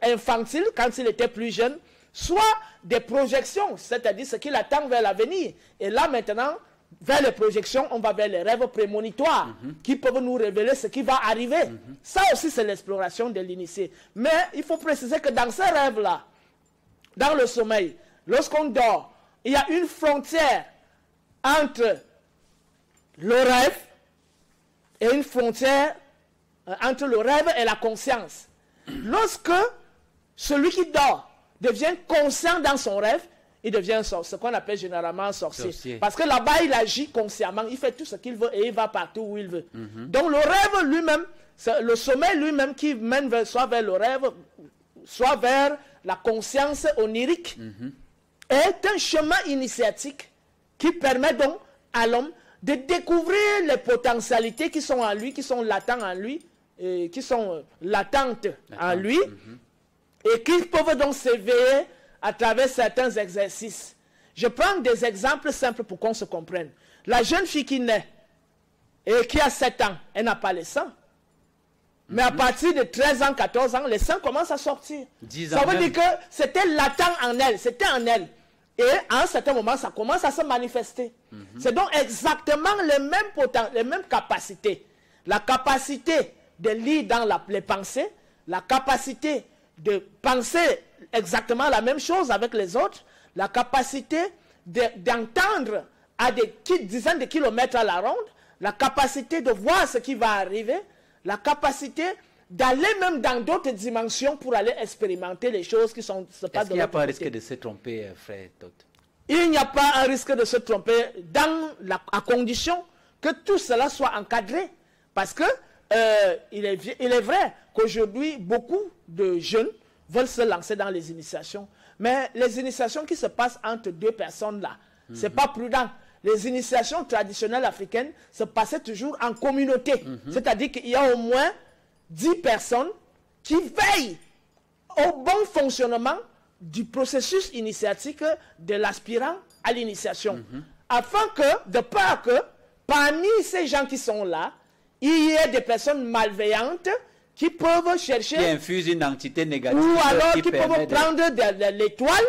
infantile quand il était plus jeune, soit des projections, c'est-à-dire ce qu'il attend vers l'avenir. Et là maintenant, vers les projections, on va vers les rêves prémonitoires qui peuvent nous révéler ce qui va arriver. Ça aussi, c'est l'exploration de l'initié. Mais il faut préciser que dans ces rêves-là, dans le sommeil, lorsqu'on dort, il y a une frontière entre le rêve et une frontière entre le rêve et la conscience. Lorsque celui qui dort devient conscient dans son rêve, il devient ce qu'on appelle généralement un sorcier. Parce que là-bas, il agit consciemment, il fait tout ce qu'il veut et il va partout où il veut. Donc le rêve lui-même, le sommeil lui-même qui mène soit vers le rêve, soit vers la conscience onirique, est un chemin initiatique qui permet donc à l'homme de découvrir les potentialités qui sont en lui, qui sont latentes en lui, et qui sont latentes en lui, et qui peuvent donc s'éveiller à travers certains exercices. Je prends des exemples simples pour qu'on se comprenne. La jeune fille qui naît et qui a 7 ans, elle n'a pas les seins. Mais à partir de 13 ans, 14 ans, les seins commencent à sortir. Ça veut dire que c'était latent en elle, c'était en elle. Et à un certain moment, ça commence à se manifester. C'est donc exactement les mêmes capacités. La capacité de lire dans les pensées, la capacité de penser exactement la même chose avec les autres, la capacité d'entendre à des dizaines de kilomètres à la ronde, la capacité de voir ce qui va arriver, la capacité d'aller même dans d'autres dimensions pour aller expérimenter les choses qui se passent de l'autre côté. Est-ce qu'il n'y a pas un risque de se tromper, frère Todd? Il n'y a pas un risque de se tromper à condition que tout cela soit encadré. Parce que il est vrai qu'aujourd'hui, beaucoup de jeunes veulent se lancer dans les initiations. Mais les initiations qui se passent entre 2 personnes là, ce n'est pas prudent. Les initiations traditionnelles africaines se passaient toujours en communauté. C'est-à-dire qu'il y a au moins 10 personnes qui veillent au bon fonctionnement du processus initiatique de l'aspirant à l'initiation. Afin que, de peur que, parmi ces gens qui sont là, il y ait des personnes malveillantes qui peuvent chercher... Qui infusent une entité négative. Ou alors qui peuvent prendre de l'étoile.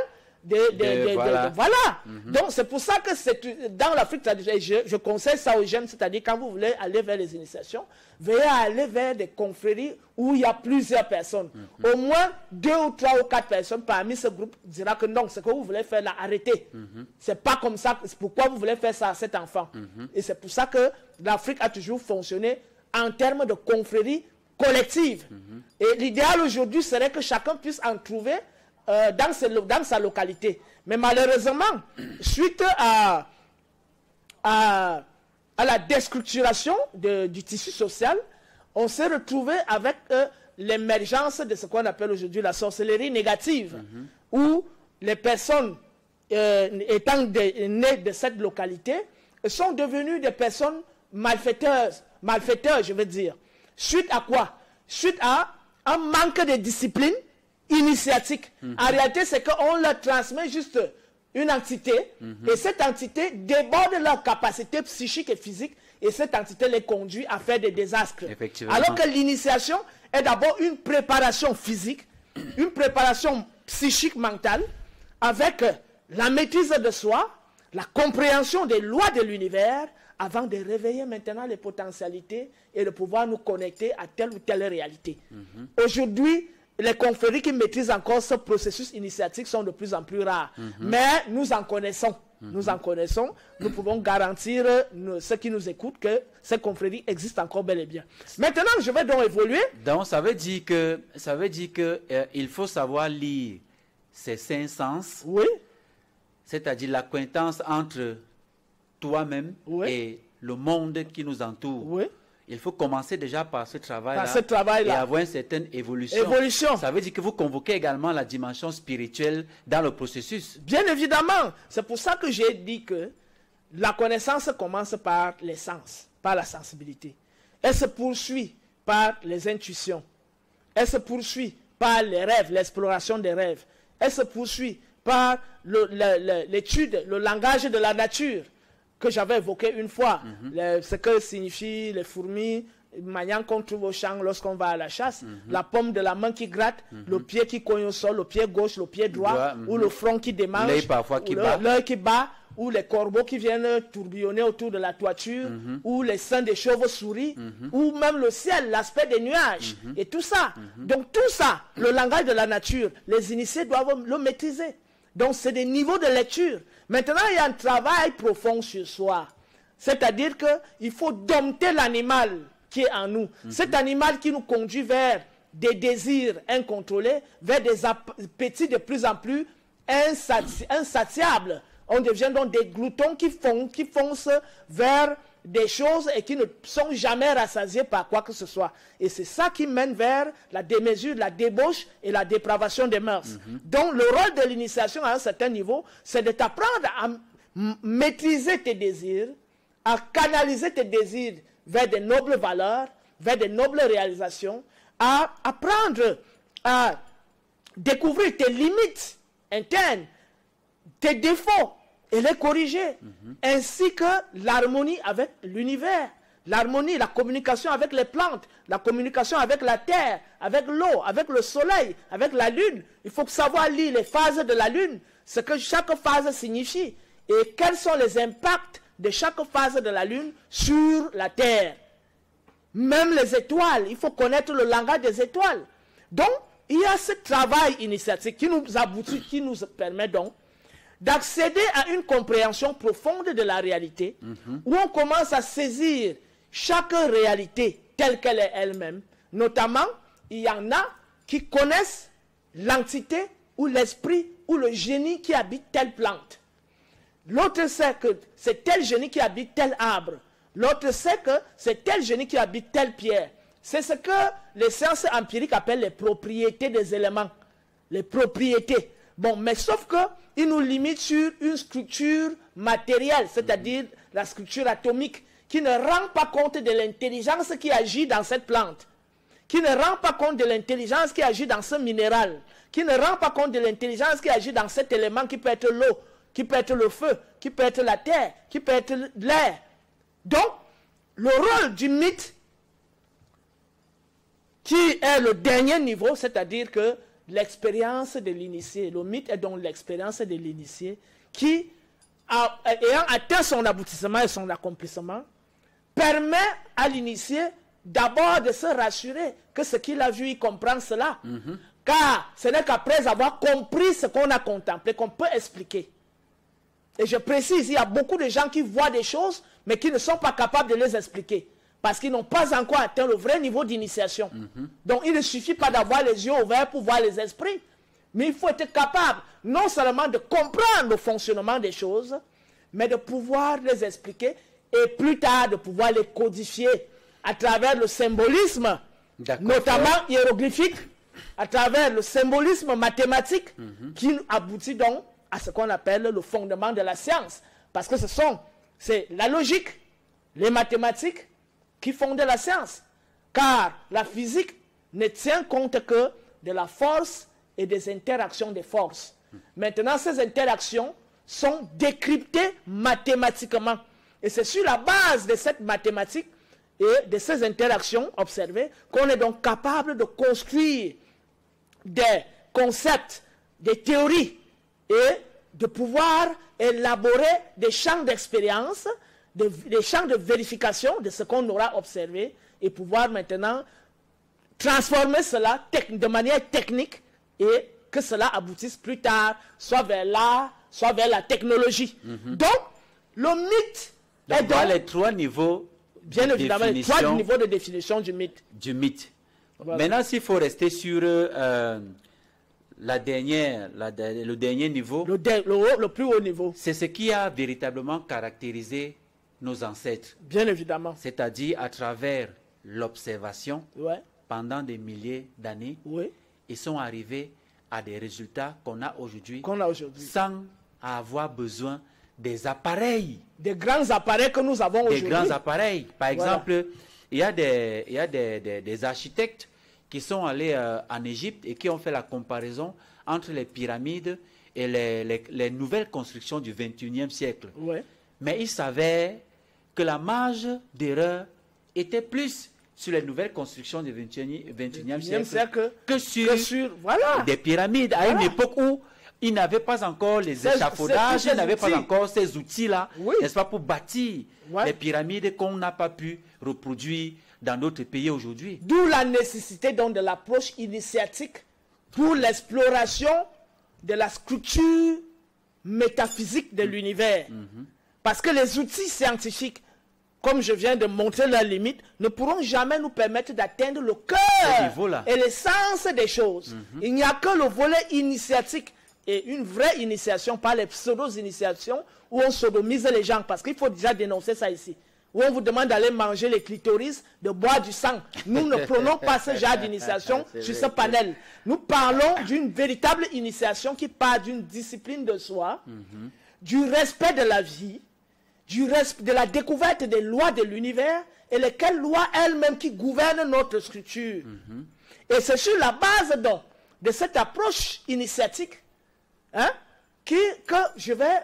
Voilà. Donc c'est pour ça que dans l'Afrique traditionnelle, je conseille ça aux jeunes, c'est-à-dire quand vous voulez aller vers les initiations, veuillez aller vers des confréries où il y a plusieurs personnes. Au moins 2 ou 3 ou 4 personnes parmi ce groupe dira que non, ce que vous voulez faire là, arrêtez. C'est pas comme ça, c'est pourquoi vous voulez faire ça à cet enfant. Et c'est pour ça que l'Afrique a toujours fonctionné en termes de confréries collectives. Et l'idéal aujourd'hui serait que chacun puisse en trouver dans sa localité. Mais malheureusement, suite à la déstructuration du tissu social, on s'est retrouvé avec l'émergence de ce qu'on appelle aujourd'hui la sorcellerie négative, où les personnes étant nées de cette localité sont devenues des personnes malfaiteurs, je veux dire. Suite à quoi? Suite à un manque de discipline initiatique. En réalité, c'est qu'on leur transmet juste une entité, et cette entité déborde leur capacité psychique et physique, et cette entité les conduit à faire des désastres. Alors que l'initiation est d'abord une préparation physique, une préparation psychique mentale, avec la maîtrise de soi, la compréhension des lois de l'univers, avant de réveiller maintenant les potentialités et de pouvoir nous connecter à telle ou telle réalité. Aujourd'hui, les confréries qui maîtrisent encore ce processus initiatique sont de plus en plus rares. Mais nous en connaissons. Nous en connaissons. Nous pouvons garantir ceux qui nous écoutent que ces confréries existent encore bel et bien. Maintenant, je vais donc évoluer. Donc, ça veut dire que il faut savoir lire ces 5 sens. Oui. C'est-à-dire l'acquaintance entre toi-même et le monde qui nous entoure. Oui. Il faut commencer déjà par ce travail-là et avoir une certaine évolution. Ça veut dire que vous convoquez également la dimension spirituelle dans le processus. Bien évidemment. C'est pour ça que j'ai dit que la connaissance commence par les sens, par la sensibilité. Elle se poursuit par les intuitions. Elle se poursuit par les rêves, l'exploration des rêves. Elle se poursuit par l'étude, le langage de la nature, que j'avais évoqué une fois, ce que signifient les fourmis, maniant qu'on trouve au champ lorsqu'on va à la chasse, la paume de la main qui gratte, le pied qui cogne au sol, le pied gauche, le pied droit, ou le front qui démange, l'œil qui bat, ou les corbeaux qui viennent tourbillonner autour de la toiture, ou les seins des chauves-souris, ou même le ciel, l'aspect des nuages, et tout ça. Donc tout ça, le langage de la nature, les initiés doivent le maîtriser. Donc, c'est des niveaux de lecture. Maintenant, il y a un travail profond sur soi. C'est-à-dire qu'il faut dompter l'animal qui est en nous. Cet animal qui nous conduit vers des désirs incontrôlés, vers des appétits de plus en plus insatiables. On devient donc des gloutons qui foncent vers des choses et qui ne sont jamais rassasiés par quoi que ce soit. Et c'est ça qui mène vers la démesure, la débauche et la dépravation des mœurs. Donc le rôle de l'initiation à un certain niveau, c'est de t'apprendre à maîtriser tes désirs, à canaliser tes désirs vers des nobles valeurs, vers des nobles réalisations, à apprendre à découvrir tes limites internes, tes défauts et les corriger, ainsi que l'harmonie avec l'univers, l'harmonie, la communication avec les plantes, la communication avec la terre, avec l'eau, avec le soleil, avec la lune. Il faut savoir lire les phases de la lune, ce que chaque phase signifie et quels sont les impacts de chaque phase de la lune sur la terre. Même les étoiles, il faut connaître le langage des étoiles. Donc, il y a ce travail initiatique qui nous aboutit, qui nous permet donc d'accéder à une compréhension profonde de la réalité, où on commence à saisir chaque réalité telle qu'elle est elle-même. Notamment, il y en a qui connaissent l'entité ou l'esprit ou le génie qui habite telle plante. L'autre sait que c'est tel génie qui habite tel arbre. L'autre sait que c'est tel génie qui habite telle pierre. C'est ce que les sciences empiriques appellent les propriétés des éléments. Les propriétés. Bon, mais sauf qu'ils nous limitent sur une structure matérielle, c'est-à-dire la structure atomique, qui ne rend pas compte de l'intelligence qui agit dans cette plante, qui ne rend pas compte de l'intelligence qui agit dans ce minéral, qui ne rend pas compte de l'intelligence qui agit dans cet élément qui peut être l'eau, qui peut être le feu, qui peut être la terre, qui peut être l'air. Donc, le rôle du mythe, qui est le dernier niveau, c'est-à-dire que l'expérience de l'initié, le mythe est donc l'expérience de l'initié qui, ayant atteint son aboutissement et son accomplissement, permet à l'initié d'abord de se rassurer que ce qu'il a vu, il comprend cela. Car ce n'est qu'après avoir compris ce qu'on a contemplé qu'on peut expliquer. Et je précise, il y a beaucoup de gens qui voient des choses, mais qui ne sont pas capables de les expliquer. Parce qu'ils n'ont pas encore atteint le vrai niveau d'initiation. Donc il ne suffit pas d'avoir les yeux ouverts pour voir les esprits. Mais il faut être capable non seulement de comprendre le fonctionnement des choses, mais de pouvoir les expliquer et plus tard de pouvoir les codifier à travers le symbolisme, notamment hiéroglyphique, à travers le symbolisme mathématique qui aboutit donc à ce qu'on appelle le fondement de la science. Parce que c'est la logique, les mathématiques qui fondent la science. Car la physique ne tient compte que de la force et des interactions des forces. Maintenant, ces interactions sont décryptées mathématiquement. Et c'est sur la base de cette mathématique et de ces interactions observées qu'on est donc capable de construire des concepts, des théories et de pouvoir élaborer des champs d'expérience, des champs de vérification de ce qu'on aura observé et pouvoir maintenant transformer cela de manière technique et que cela aboutisse plus tard soit vers l'art, soit vers la technologie. Donc, le mythe est donc les trois niveaux bien évidemment les trois niveaux de définition du mythe. Voilà. Maintenant, s'il faut rester sur le dernier niveau, le plus haut niveau, c'est ce qui a véritablement caractérisé nos ancêtres. Bien évidemment. C'est-à-dire à travers l'observation, pendant des milliers d'années, ils sont arrivés à des résultats qu'on a aujourd'hui, sans avoir besoin des appareils. Des grands appareils que nous avons aujourd'hui. Des grands appareils. Par exemple, il y a des architectes qui sont allés en Égypte et qui ont fait la comparaison entre les pyramides et les nouvelles constructions du 21e siècle. Mais ils savaient que la marge d'erreur était plus sur les nouvelles constructions du 21e siècle que sur des pyramides à une époque où ils n'avaient pas encore les échafaudages, ils n'avaient pas encore ces outils-là, n'est-ce pas, pour bâtir les pyramides qu'on n'a pas pu reproduire dans d'autres pays aujourd'hui. D'où la nécessité donc de l'approche initiatique pour l'exploration de la structure métaphysique de l'univers. Parce que les outils scientifiques, comme je viens de montrer la limite, ne pourront jamais nous permettre d'atteindre le cœur et l'essence des choses. Il n'y a que le volet initiatique et une vraie initiation, pas les pseudo-initiations où on sodomise les gens, parce qu'il faut déjà dénoncer ça ici. Où on vous demande d'aller manger les clitoris, de boire du sang. Nous ne prenons pas ce genre d'initiation sur ce panel. Nous parlons d'une véritable initiation qui part d'une discipline de soi, du respect de la vie, de la découverte des lois de l'univers et lesquelles lois elles-mêmes qui gouvernent notre structure. Et c'est sur la base donc de cette approche initiatique que je vais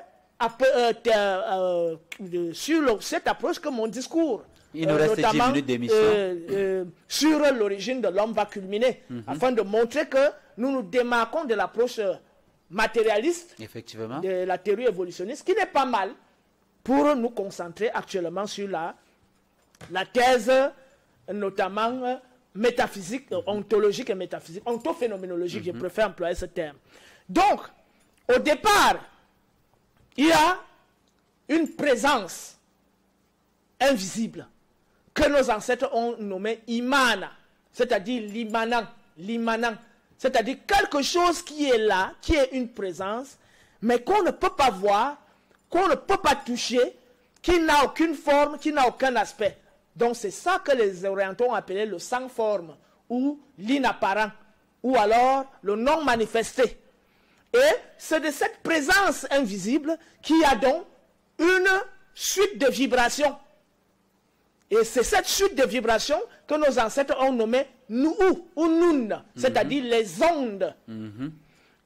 sur cette approche que mon discours, il nous reste 10 minutes d'émission, sur l'origine de l'homme va culminer, afin de montrer que nous nous démarquons de l'approche matérialiste, effectivement, de la théorie évolutionniste, qui n'est pas mal pour nous concentrer actuellement sur la thèse, notamment métaphysique, ontologique et métaphysique, ontophénoménologique, je préfère employer ce terme. Donc, au départ, il y a une présence invisible que nos ancêtres ont nommée Imana, c'est-à-dire l'immanent, c'est-à-dire quelque chose qui est là, qui est une présence, mais qu'on ne peut pas voir, qu'on ne peut pas toucher, qui n'a aucune forme, qui n'a aucun aspect. Donc c'est ça que les orientaux ont appelé le sans forme, ou l'inapparent, ou alors le non manifesté. Et c'est de cette présence invisible qu'il y a donc une suite de vibrations. Et c'est cette suite de vibrations que nos ancêtres ont nommé nous ou nun, c'est-à-dire les ondes.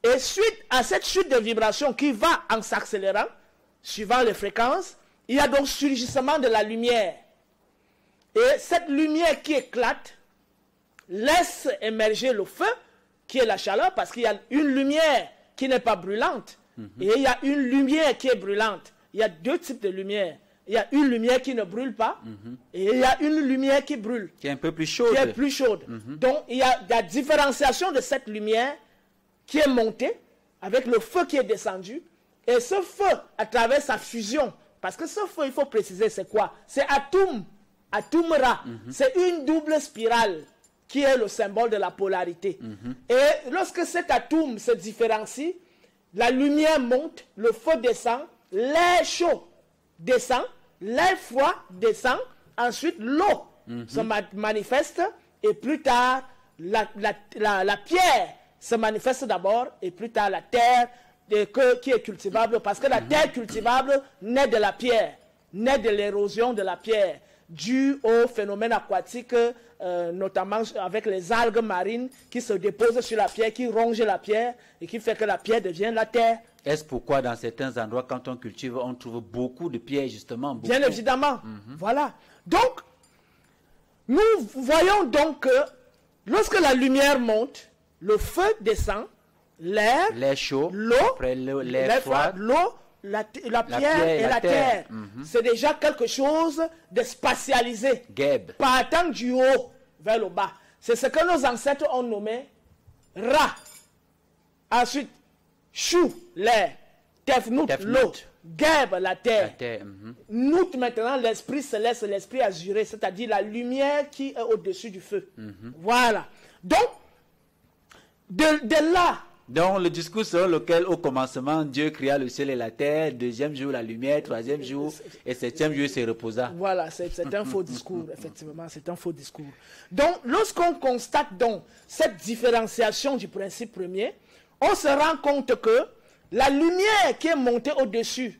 Et suite à cette suite de vibrations qui va en s'accélérant, suivant les fréquences, il y a donc surgissement de la lumière. Et cette lumière qui éclate laisse émerger le feu, qui est la chaleur, parce qu'il y a une lumière qui n'est pas brûlante, et il y a une lumière qui est brûlante. Il y a deux types de lumière. Il y a une lumière qui ne brûle pas, et il y a une lumière qui brûle. Qui est un peu plus chaude. Qui est plus chaude. Donc, il y a la différenciation de cette lumière qui est montée, avec le feu qui est descendu, et ce feu, à travers sa fusion, parce que ce feu, il faut préciser, c'est quoi? C'est Atumra. C'est une double spirale qui est le symbole de la polarité. Et lorsque cet atome se différencie, la lumière monte, le feu descend, l'air chaud descend, l'air froid descend, ensuite l'eau se manifeste, et plus tard, la pierre se manifeste d'abord, et plus tard la terre qui est cultivable, parce que la terre cultivable naît de la pierre, naît de l'érosion de la pierre, dû au phénomène aquatique, notamment avec les algues marines qui se déposent sur la pierre, qui rongent la pierre et qui fait que la pierre devient la terre. Est-ce pourquoi dans certains endroits, quand on cultive, on trouve beaucoup de pierres, justement? Bien évidemment. Voilà. Donc, nous voyons donc que lorsque la lumière monte, le feu descend, l'air chaud, l'eau, l'air froid, l'eau, la pierre et la terre. C'est déjà quelque chose de spatialisé, partant du haut vers le bas. C'est ce que nos ancêtres ont nommé Ra. Ensuite, Chou, l'air, Tefnout, l'eau, Geb, la terre. Nout, maintenant, l'esprit céleste, l'esprit azuré, c'est-à-dire la lumière qui est au-dessus du feu. Voilà. Donc, de là, donc le discours selon lequel au commencement Dieu créa le ciel et la terre, deuxième jour la lumière, troisième jour et septième jour il se reposa. Voilà, c'est un faux discours, effectivement, c'est un faux discours. Donc lorsqu'on constate donc cette différenciation du principe premier, on se rend compte que la lumière qui est montée au-dessus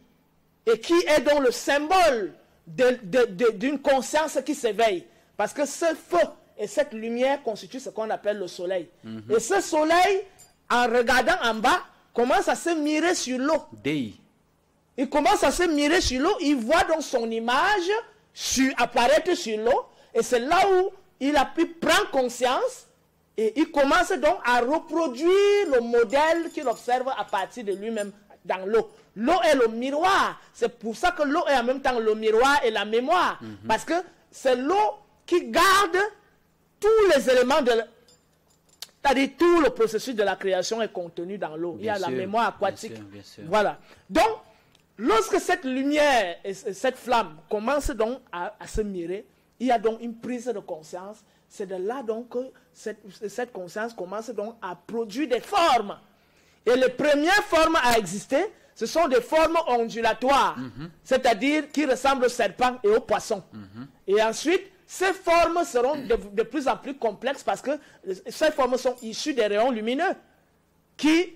et qui est donc le symbole d'une conscience qui s'éveille, parce que ce feu et cette lumière constituent ce qu'on appelle le soleil. Et ce soleil, en regardant en bas, commence à se mirer sur l'eau. Il commence à se mirer sur l'eau, il voit donc son image apparaître sur l'eau, et c'est là où il a pu prendre conscience, et il commence donc à reproduire le modèle qu'il observe à partir de lui-même dans l'eau. L'eau est le miroir, c'est pour ça que l'eau est en même temps le miroir et la mémoire, parce que c'est l'eau qui garde tous les éléments C'est-à-dire tout le processus de la création est contenu dans l'eau. Il y a la mémoire aquatique. Bien sûr. Voilà. Donc, lorsque cette lumière et cette flamme commencent donc à se mirer, il y a donc une prise de conscience. C'est de là donc que cette conscience commence donc à produire des formes. Et les premières formes à exister, ce sont des formes ondulatoires, c'est-à-dire qui ressemblent au serpent et au poisson. Et ensuite, ces formes seront de plus en plus complexes parce que ces formes sont issues des rayons lumineux qui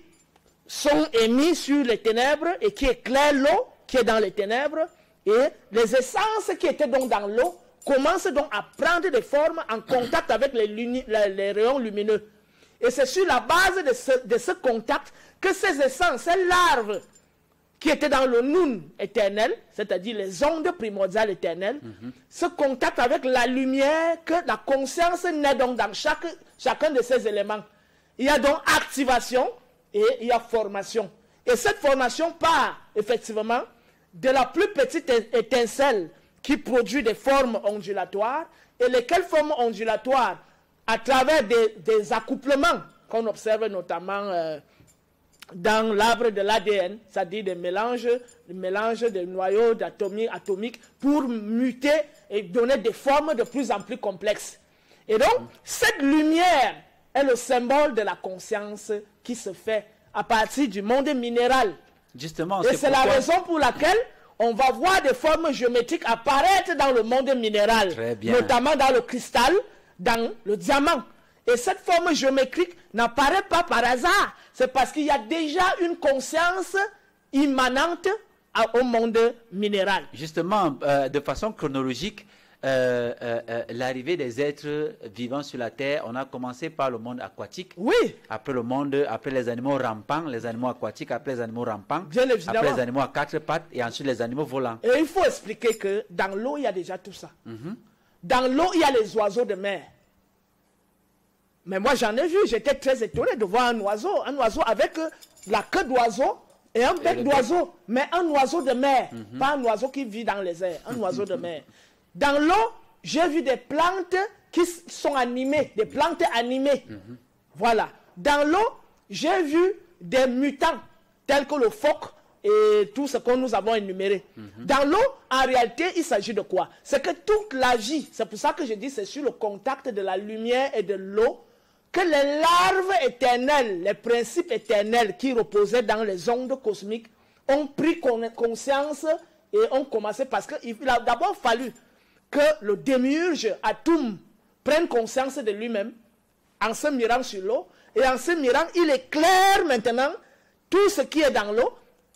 sont émis sur les ténèbres et qui éclairent l'eau qui est dans les ténèbres. Et les essences qui étaient donc dans l'eau commencent donc à prendre des formes en contact avec les rayons lumineux. Et c'est sur la base de ce contact que ces essences, ces larves qui étaient dans le noun éternel, c'est-à-dire les ondes primordiales éternelles, se contactent avec la lumière, que la conscience naît donc dans chacun de ces éléments. Il y a donc activation et il y a formation. Et cette formation part effectivement de la plus petite étincelle qui produit des formes ondulatoires, et lesquelles formes ondulatoires, à travers des accouplements qu'on observe notamment dans l'arbre de l'ADN, c'est-à-dire des mélanges de noyaux atomiques pour muter et donner des formes de plus en plus complexes. Et donc, cette lumière est le symbole de la conscience qui se fait à partir du monde minéral. Justement, et c'est la raison pour laquelle on va voir des formes géométriques apparaître dans le monde minéral, notamment dans le cristal, dans le diamant. Et cette forme géométrique n'apparaît pas par hasard. C'est parce qu'il y a déjà une conscience immanente au monde minéral. Justement, de façon chronologique, l'arrivée des êtres vivants sur la Terre, on a commencé par le monde aquatique. Oui. Après les animaux rampants, les animaux aquatiques, après les animaux rampants. Bien évidemment. Après les animaux à quatre pattes et ensuite les animaux volants. Et il faut expliquer que dans l'eau, il y a déjà tout ça. Dans l'eau, il y a les oiseaux de mer. Mais moi, j'en ai vu, j'étais très étonné de voir un oiseau avec la queue d'oiseau et un bec d'oiseau, mais un oiseau de mer, pas un oiseau qui vit dans les airs, un oiseau de mer. Dans l'eau, j'ai vu des plantes qui sont animées, des plantes animées. Voilà. Dans l'eau, j'ai vu des mutants, tels que le phoque et tout ce que nous avons énuméré. Dans l'eau, en réalité, il s'agit de quoi? C'est que toute la vie, c'est pour ça que je dis c'est sur le contact de la lumière et de l'eau que les larves éternelles, les principes éternels qui reposaient dans les ondes cosmiques ont pris conscience et ont commencé, parce qu'il a d'abord fallu que le démiurge Atum prenne conscience de lui-même en se mirant sur l'eau, et en se mirant, il éclaire maintenant tout ce qui est dans l'eau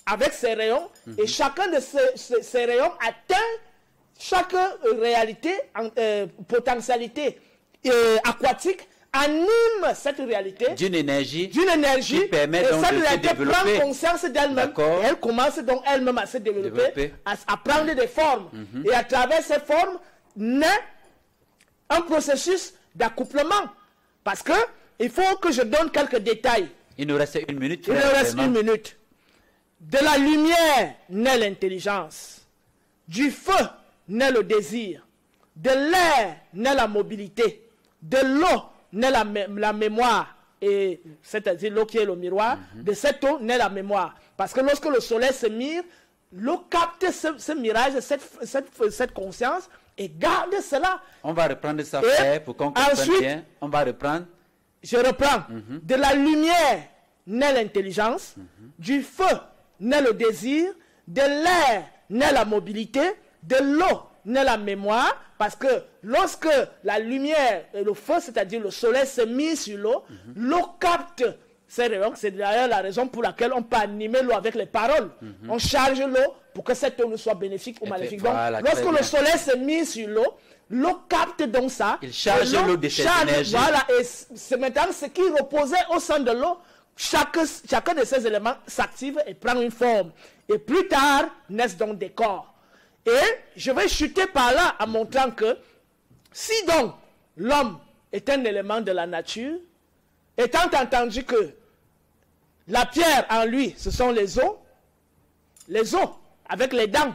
avec ses rayons, et chacun de ces rayons atteint chaque réalité, potentialité aquatique, anime cette réalité d'une énergie qui permet et donc cette de réalité se développer. prend conscience d'elle-même et elle commence donc elle-même à se développer. À prendre des formes. Et à travers ces formes naît un processus d'accouplement. Parce que il faut que je donne quelques détails. Il nous reste une minute. Il nous reste une minute. De la lumière naît l'intelligence. Du feu naît le désir. De l'air naît la mobilité. De l'eau naît la mémoire. Et c'est-à-dire l'eau qui est le miroir. De cette eau naît la mémoire. Parce que lorsque le soleil se mire, l'eau capte ce mirage, cette conscience et garde cela. On va reprendre ça, frère, pour qu'on comprenne bien. On va reprendre. Je reprends. De la lumière naît l'intelligence. Du feu naît le désir. De l'air naît la mobilité. De l'eau naît la mémoire. Parce que lorsque la lumière et le feu, c'est-à-dire le soleil, se mise sur l'eau, l'eau capte ces rayons. C'est d'ailleurs la raison pour laquelle on peut animer l'eau avec les paroles. On charge l'eau pour que cette eau ne soit bénéfique ou maléfique. Donc, lorsque le soleil se mise sur l'eau, l'eau capte donc ça. Il charge l'eau de cette énergie. Voilà, et c'est maintenant ce qui reposait au sein de l'eau. Chacun de ces éléments s'active et prend une forme. Et plus tard, naissent donc des corps. Et je vais chuter par là en montrant que si donc l'homme est un élément de la nature, étant entendu que la pierre en lui, ce sont les os avec les dents,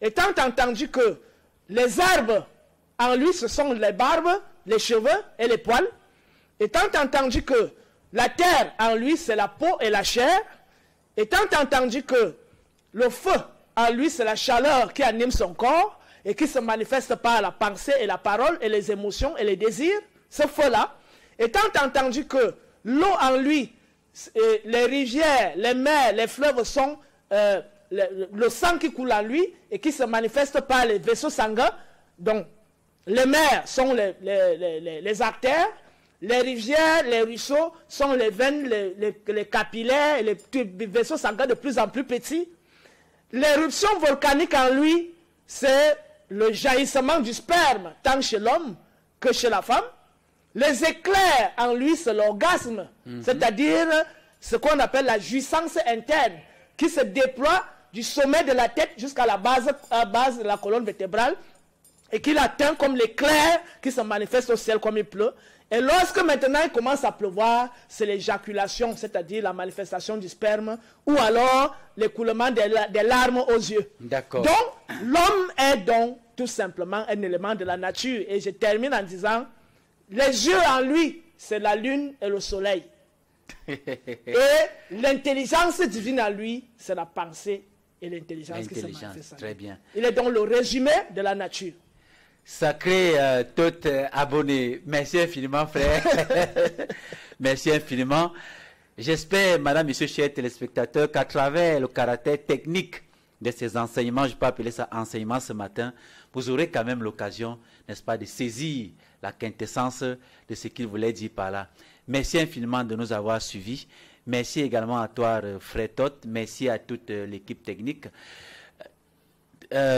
étant entendu que les herbes en lui, ce sont les barbes, les cheveux et les poils, étant entendu que la terre en lui c'est la peau et la chair, étant entendu que le feu en lui c'est la chaleur qui anime son corps et qui se manifeste par la pensée et la parole et les émotions et les désirs, ce feu-là, étant entendu que l'eau en lui, les rivières, les mers, les fleuves sont le sang qui coule en lui et qui se manifeste par les vaisseaux sanguins. Donc, les mers sont les artères, les rivières, les ruisseaux sont les veines, les capillaires, et les vaisseaux sanguins de plus en plus petits. L'éruption volcanique en lui, c'est le jaillissement du sperme, tant chez l'homme que chez la femme. Les éclairs en lui, c'est l'orgasme, c'est-à-dire ce qu'on appelle la jouissance interne, qui se déploie du sommet de la tête jusqu'à la base de la colonne vertébrale, et qu'il atteint comme l'éclair qui se manifeste au ciel comme il pleut. Et lorsque maintenant il commence à pleuvoir, c'est l'éjaculation, c'est-à-dire la manifestation du sperme, ou alors l'écoulement des larmes aux yeux. D'accord. Donc, l'homme est donc tout simplement un élément de la nature. Et je termine en disant, les yeux en lui, c'est la lune et le soleil. Et l'intelligence divine en lui, c'est la pensée et l'intelligence qui se manifeste. Très bien. Il est donc le résumé de la nature. Sacré tout abonné. Merci infiniment, frère. Merci infiniment. J'espère, madame, monsieur, chers téléspectateurs, qu'à travers le caractère technique de ces enseignements, je peux appeler ça enseignement ce matin, vous aurez quand même l'occasion, n'est-ce pas, de saisir la quintessence de ce qu'il voulait dire par là. Merci infiniment de nous avoir suivis. Merci également à toi, frère Tot. Merci à toute l'équipe technique.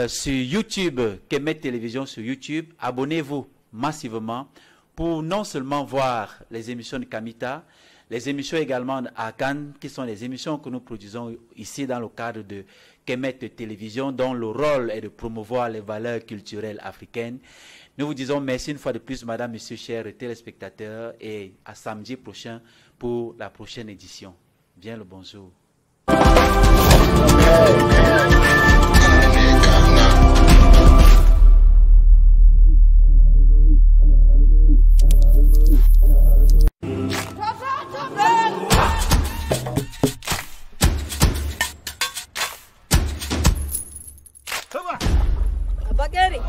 Sur YouTube, Kemet Télévision sur YouTube, abonnez-vous massivement pour non seulement voir les émissions de Kamita, les émissions également à Cannes, qui sont les émissions que nous produisons ici dans le cadre de Kemet Télévision, dont le rôle est de promouvoir les valeurs culturelles africaines. Nous vous disons merci une fois de plus, madame, monsieur, chers téléspectateurs, et à samedi prochain pour la prochaine édition. Bien le bonjour. Abagari.